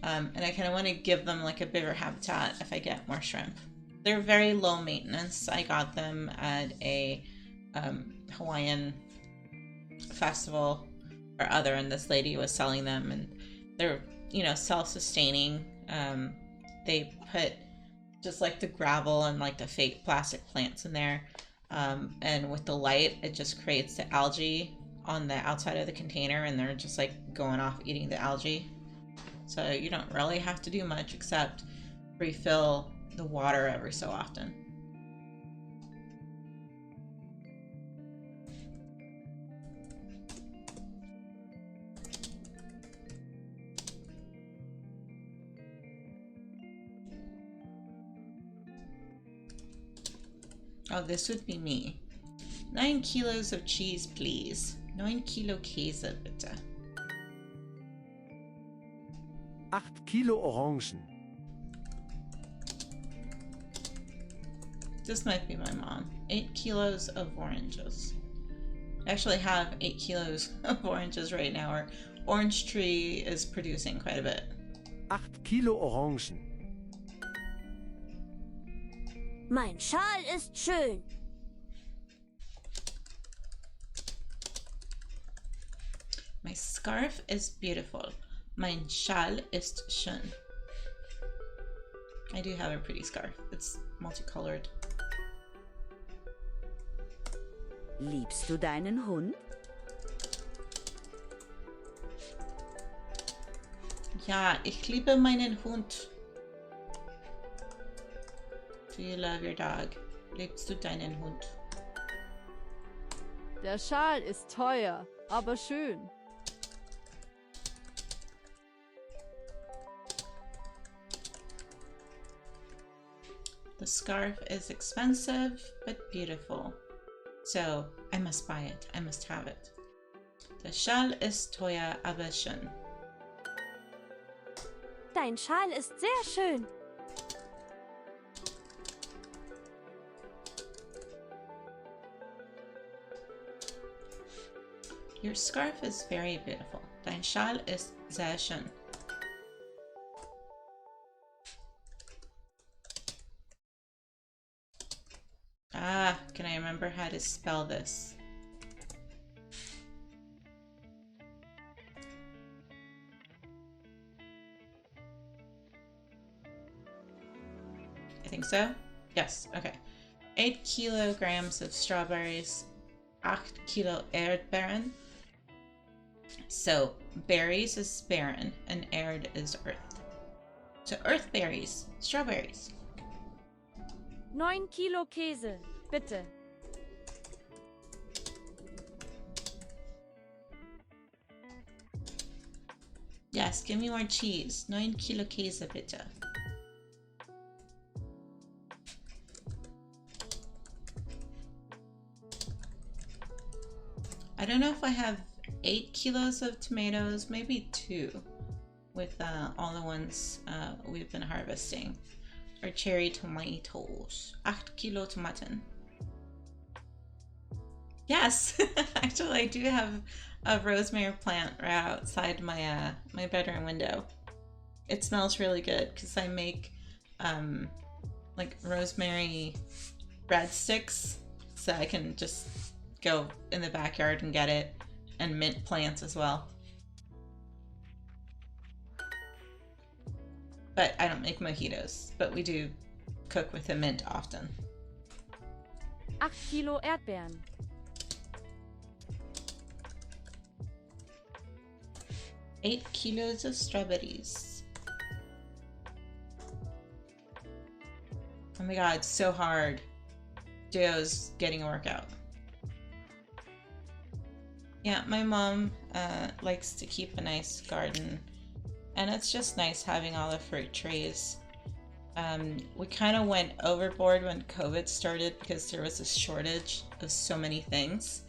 And I kind of want to give them like a bigger habitat if I get more shrimp. They're very low maintenance. I got them at a Hawaiian festival or other, and this lady was selling them, and they're, you know, self-sustaining. They put just like the gravel and like the fake plastic plants in there, and with the light it just creates the algae on the outside of the container, and they're just like going off eating the algae. So you don't really have to do much except refill the water every so often. Oh, this would be me. 9 kilos of cheese, please. 9 Kilo Käse, bitte. 8 Kilo Orangen. This might be my mom. 8 kilos of oranges. I actually have 8 kilos of oranges right now. Our orange tree is producing quite a bit. 8 Kilo Orangen. Mein Schal ist schön. My scarf is beautiful. Mein Schal ist schön. I do have a pretty scarf. It's multicolored. Liebst du deinen Hund? Ja, ich liebe meinen Hund. Do you love your dog? Liebst du deinen Hund? Der Schal ist teuer, aber schön. The scarf is expensive, but beautiful. So, I must buy it. I must have it. Der Schal ist teuer, aber schön. Dein Schal ist sehr schön. Your scarf is very beautiful. Dein Schal ist sehr schön. Ah, can I remember how to spell this? I think so. Yes, okay. 8 kilograms of strawberries, 8 Kilo Erdbeeren. So, berries is barren, and Erd is earth. So, earth berries, strawberries. 9 Kilo Käse, bitte. Yes, give me more cheese. 9 Kilo Käse, bitte. I don't know if I have 8 kilos of tomatoes, maybe 2, with all the ones we've been harvesting. Or cherry tomatoes. 8 Kilo Tomaten. Yes, actually, I do have a rosemary plant right outside my my bedroom window. It smells really good because I make like rosemary breadsticks, so I can just go in the backyard and get it, and mint plants as well. But I don't make mojitos, but we do cook with the mint often. 8 Kilo Erdbeeren. 8 kilos of strawberries. Oh my god, so hard. Duo's getting a workout. Yeah, my mom likes to keep a nice garden, and it's just nice having all the fruit trees. We kind of went overboard when COVID started because there was a shortage of so many things.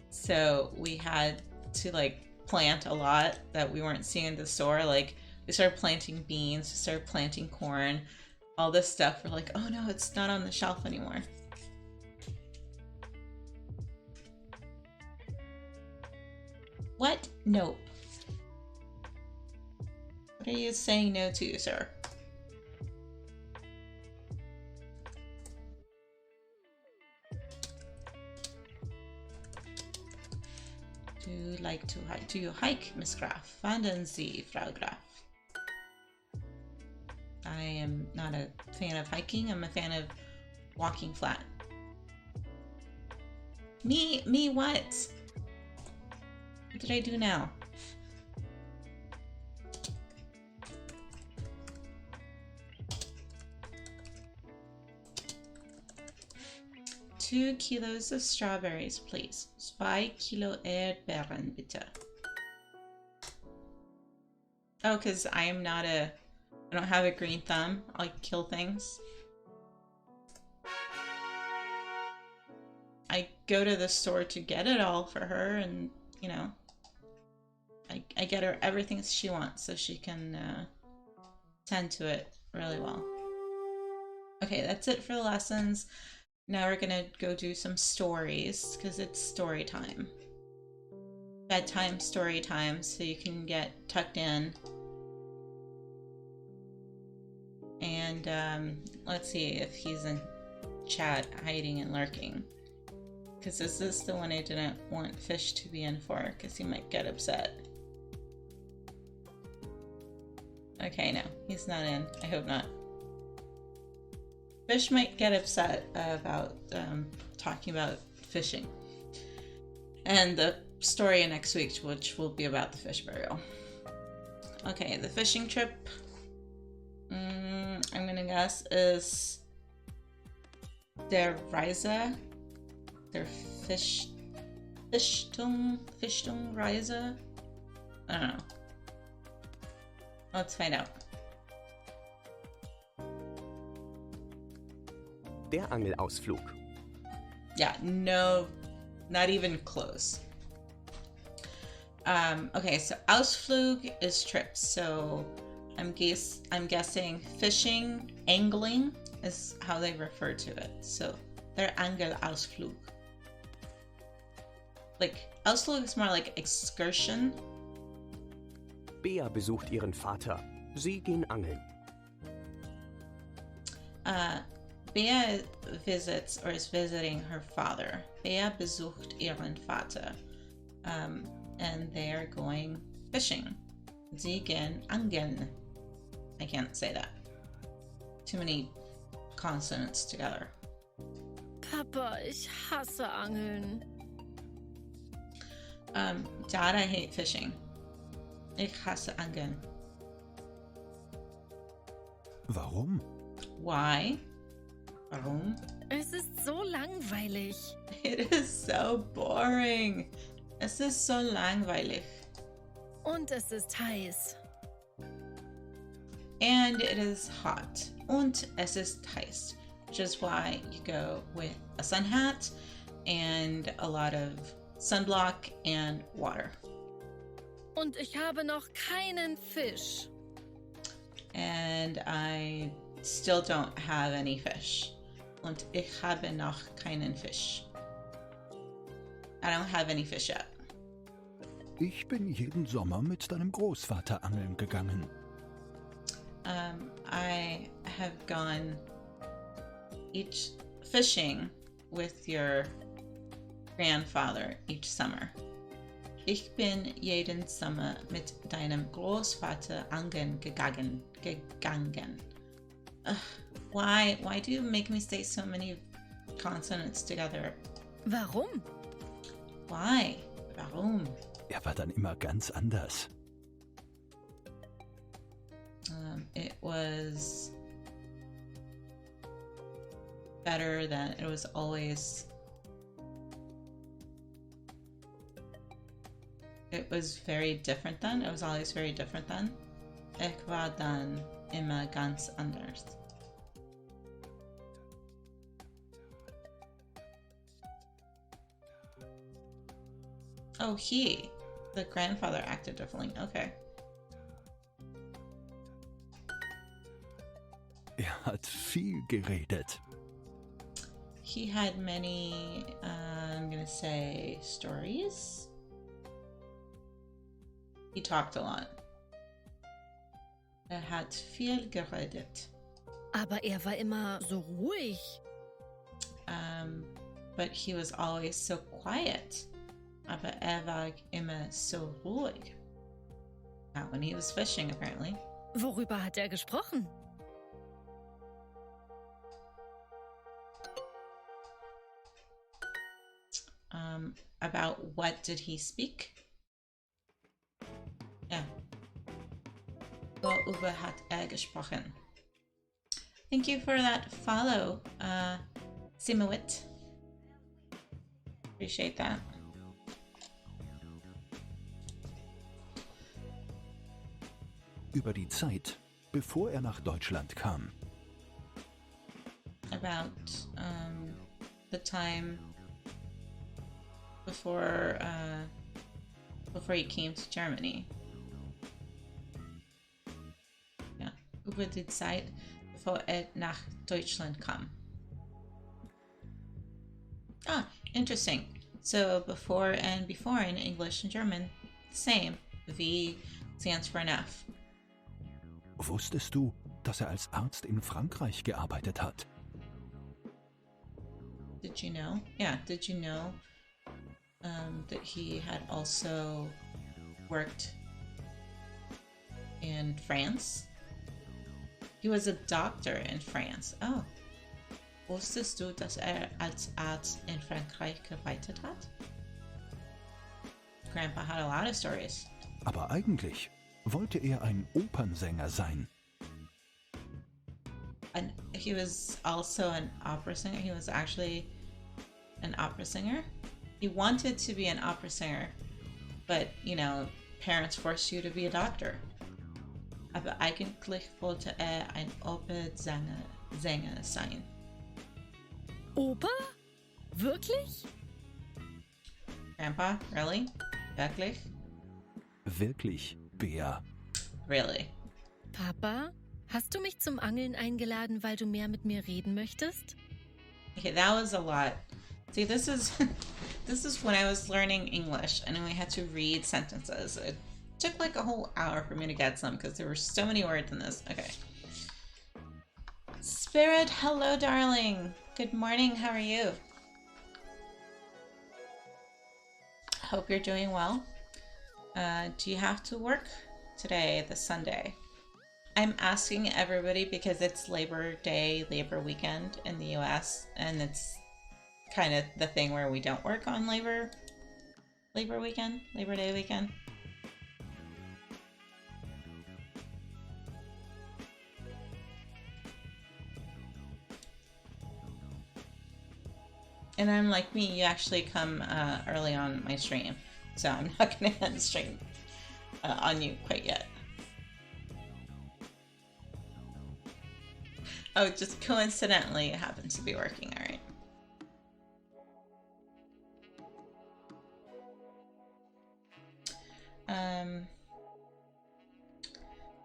So we had to like plant a lot that we weren't seeing in the store. Like we started planting beans, we started planting corn, all this stuff. We're like, oh no, it's not on the shelf anymore. What? Nope. What are you saying no to, sir? Do you hike, Miss Graf? Wandern Sie, Frau Graf. I am not a fan of hiking. I'm a fan of walking flat. Me what? What did I do now? Two kilos of strawberries, please. 2 Kilo Erdbeeren, bitte. Oh, because I don't have a green thumb. I kill things. I go to the store to get it all for her, and, you know, I get her everything she wants so she can tend to it really well. Okay, that's it for the lessons. Now we're gonna go do some stories because it's story time. Bedtime story time, so you can get tucked in. And let's see if he's in chat hiding and lurking. Because this is the one I didn't want Fish to be in for because he might get upset. Okay, no, he's not in. I hope not. Fish might get upset about talking about fishing. And the story next week, which will be about the fish burial. Okay, the fishing trip, I'm gonna guess, is der Reise, der Fischtung Reise? I don't know. Let's find out. Der Angelausflug. Yeah, no, not even close. Okay, so Ausflug is trips. So I'm guessing fishing, angling is how they refer to it. So their Angelausflug. Like Ausflug is more like excursion. Bea besucht ihren Vater. Sie gehen angeln. Bea visits or is visiting her father. Bea besucht ihren Vater. And they are going fishing. Sie gehen angeln. I can't say that. Too many consonants together. Papa, ich hasse Angeln. Dad, I hate fishing. Ich hasse Angeln. Warum? Why? Warum? Es ist so langweilig. It is so boring. Es ist so langweilig. Und es ist heiß. And it is hot. Und es ist heiß. Which is why you go with a sun hat and a lot of sunblock and water. Und ich habe noch keinen Fisch. And I still don't have any fish. Und ich habe noch keinen Fisch. I don't have any fish yet. Ich bin jeden Sommer mit deinem Großvater angeln gegangen. I have gone fishing with your grandfather each summer. Ich bin jeden Sommer mit deinem Großvater angeln gegangen. Ugh, why do you make me say so many consonants together? Warum? Why? Warum? Er war dann immer ganz anders. It was better than it was always. It was very different then. It was always very different then. Ich war dann immer ganz anders. Oh, the grandfather acted differently. Okay. Er hat viel geredet. He had many, I'm gonna say, stories. He talked a lot. Er hat viel geredet. Aber er war immer so ruhig. But he was always so quiet. Aber er war immer so ruhig. Not when he was fishing, apparently. Worüber hat er gesprochen? About what did he speak? Yeah. Worüber hat er gesprochen? Thank you for that follow, Simowit. Appreciate that. Über die Zeit, bevor er nach Deutschland kam. About the time before he came to Germany. Yeah, über die Zeit, bevor er nach Deutschland kam. Ah, interesting. So before and before in English and German, same. V stands for enough. Wusstest du, dass er als Arzt in Frankreich gearbeitet hat? Did you know? Yeah, did you know that he had also worked in France? He was a doctor in France. Oh. Wusstest du, dass er als Arzt in Frankreich gearbeitet hat? Grandpa had a lot of stories. Aber eigentlich wollte er ein Opernsänger sein. And he was also an opera singer. He was actually an opera singer. He wanted to be an opera singer, but, you know, parents forced you to be a doctor. Aber eigentlich wollte er ein Opernsänger sein. Oper? Wirklich? Grandpa, really? Wirklich? Wirklich, Bea. Really? Papa, hast du mich zum Angeln eingeladen, weil du mehr mit mir reden möchtest? Okay, that was a lot. See, this is when I was learning English and we had to read sentences. It took like a whole hour for me to get some because there were so many words in this. Okay. Spirit, hello, darling. Good morning. How are you? Hope you're doing well. Do you have to work today, this Sunday? I'm asking everybody because it's Labor Day, Labor Weekend in the US, and it's kind of the thing where we don't work on Labor Weekend, Labor Day weekend. And I'm like me, you actually come early on my stream, so I'm not going to end stream on you quite yet. Oh, just coincidentally, it happens to be working, all right.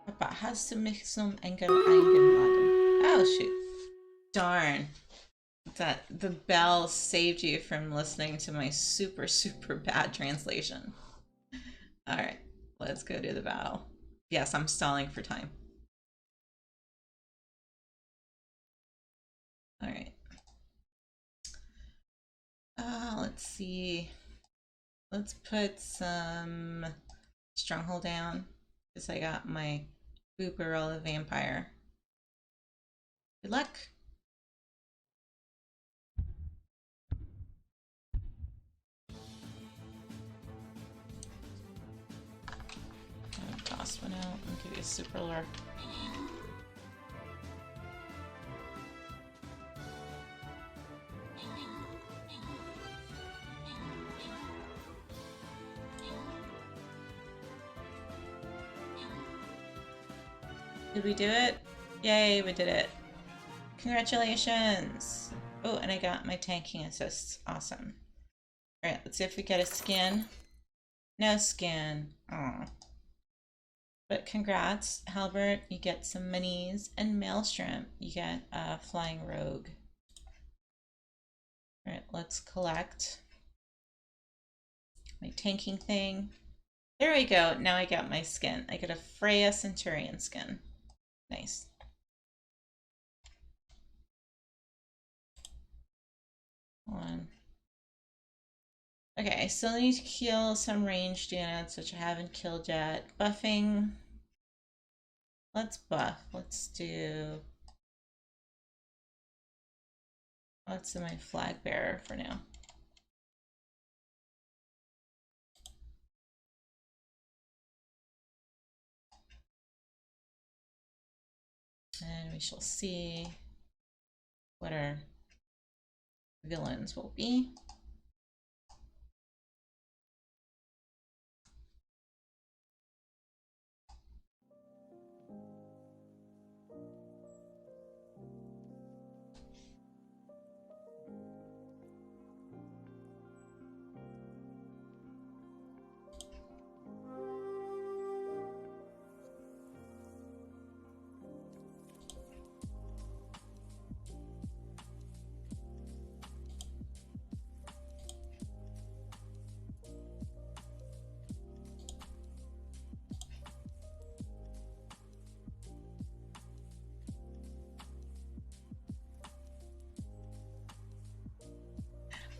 Papa, hast du mich zum Engel eingeladen? Oh, shoot. Darn. that the bell saved you from listening to my super, super bad translation. All right, let's go to the battle. Yes, I'm stalling for time. All right. Let's see. Let's put some stronghold down because I got my Booperella vampire. Good luck. Toss one out and give you a super lure. Did we do it? Yay, we did it. Congratulations. Oh, and I got my tanking assist. Awesome. Alright, let's see if we get a skin. No skin. Aw. But congrats, Halbert. You get some minis. And Maelstrom, you get a flying rogue. Alright, let's collect my tanking thing. There we go. Now I got my skin. I get a Freya Centurion skin. Nice. One. Okay, I still need to kill some ranged units, which I haven't killed yet. Buffing. Let's buff. Let's do my flag bearer for now. And we shall see what our villains will be.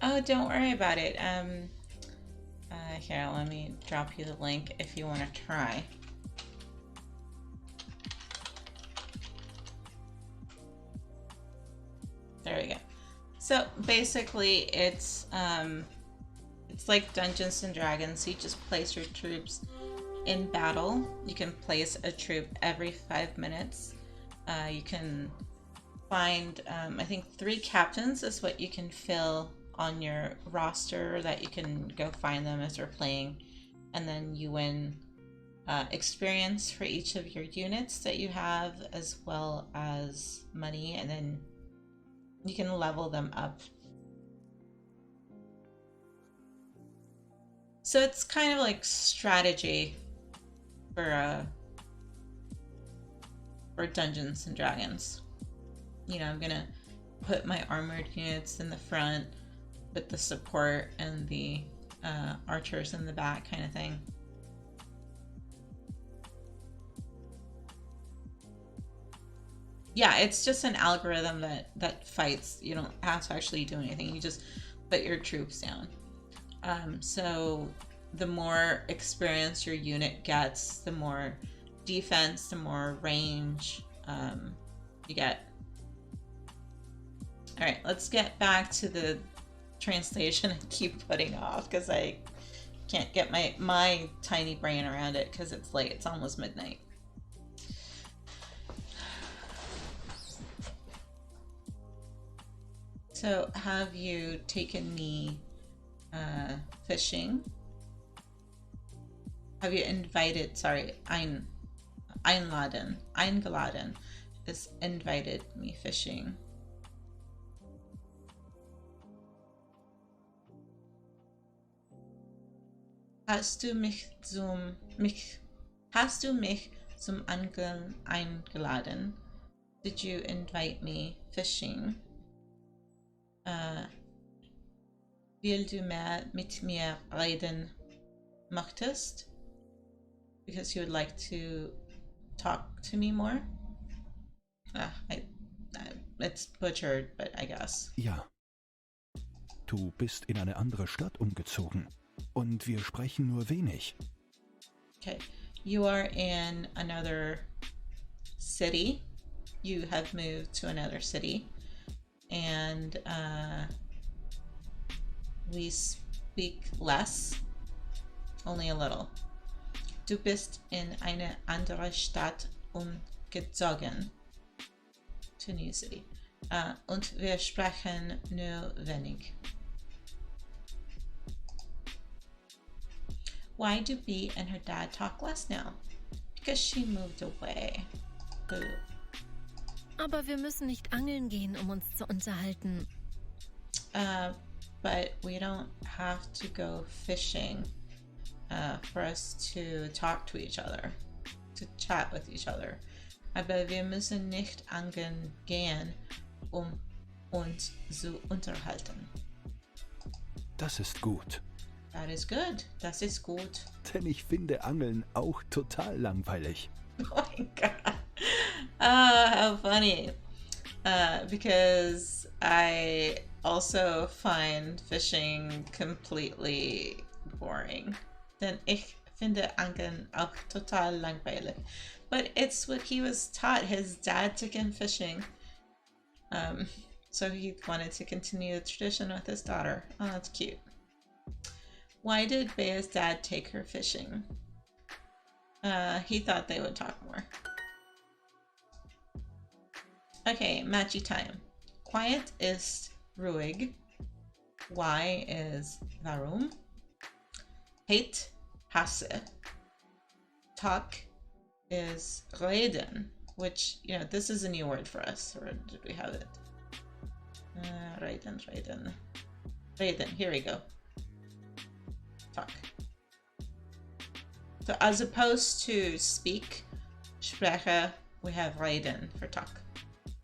Oh, don't worry about it. Here, let me drop you the link if you want to try. There we go. So basically, it's like Dungeons and Dragons. You just place your troops in battle. You can place a troop every 5 minutes. You can find, I think 3 captains is what you can fill on your roster, that you can go find them as you're playing, and then you win experience for each of your units that you have, as well as money, and then you can level them up. So it's kind of like strategy for Dungeons and Dragons. You know, I'm gonna put my armored units in the front with the support and the archers in the back, kind of thing. Yeah, it's just an algorithm that fights. You don't have to actually do anything. You just put your troops down. So the more experience your unit gets, the more defense, the more range you get. All right, let's get back to the translation I keep putting off because I can't get my tiny brain around it because it's late. It's almost midnight. So have you taken me fishing? Have you invited, sorry, Eingeladen has invited me fishing. Hast du mich zum Angeln eingeladen? Did you invite me fishing? Will du mehr mit mir reden möchtest? Because you would like to talk to me more? It's butchered, but I guess. Ja. Du bist in eine andere Stadt umgezogen. Und wir sprechen nur wenig. Okay. You are in another city. You have moved to another city. And we speak less. Only a little. Du bist in eine andere Stadt umgezogen. To new city. Und wir sprechen nur wenig. Why do Bea and her dad talk less now? Because she moved away. Boo. Aber wir müssen nicht angeln gehen, um uns zu unterhalten. But we don't have to go fishing for us to talk to each other, to chat with each other. Aber wir müssen nicht angeln gehen, um uns zu unterhalten. Das ist gut. That is good. Das ist gut. Denn ich finde Angeln auch total langweilig. Oh my god. How funny. Because I also find fishing completely boring. Denn ich finde Angeln auch total langweilig. But it's what he was taught. His dad took him fishing. So he wanted to continue the tradition with his daughter. Oh, that's cute. Why did Bea's dad take her fishing? He thought they would talk more. Okay, matchy time. Quiet ist ruhig. Why is warum. Hate, hasse. Talk is reden, which, you know, this is a new word for us. Or did we have it? Reden. Reden, here we go. Talk. So as opposed to speak, spreche, we have reden for talk.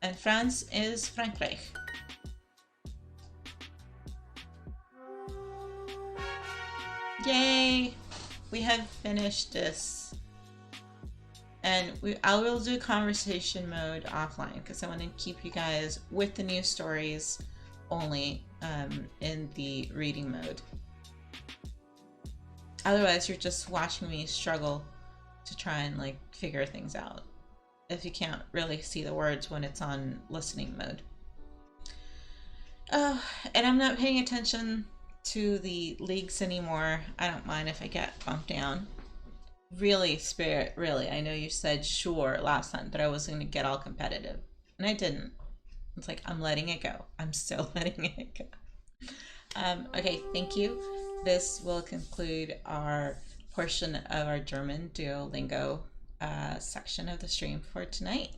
And France is Frankreich. Yay! We have finished this. And I will do conversation mode offline because I want to keep you guys with the new stories only in the reading mode. Otherwise, you're just watching me struggle to try and like figure things out if you can't really see the words when it's on listening mode. Oh, and I'm not paying attention to the leagues anymore. I don't mind if I get bumped down. Really, Spirit, really. I know you said sure last time that I was going to get all competitive. And I didn't. It's like, I'm letting it go. I'm still letting it go. Okay, thank you. This will conclude our portion of our German DuoLingo section of the stream for tonight.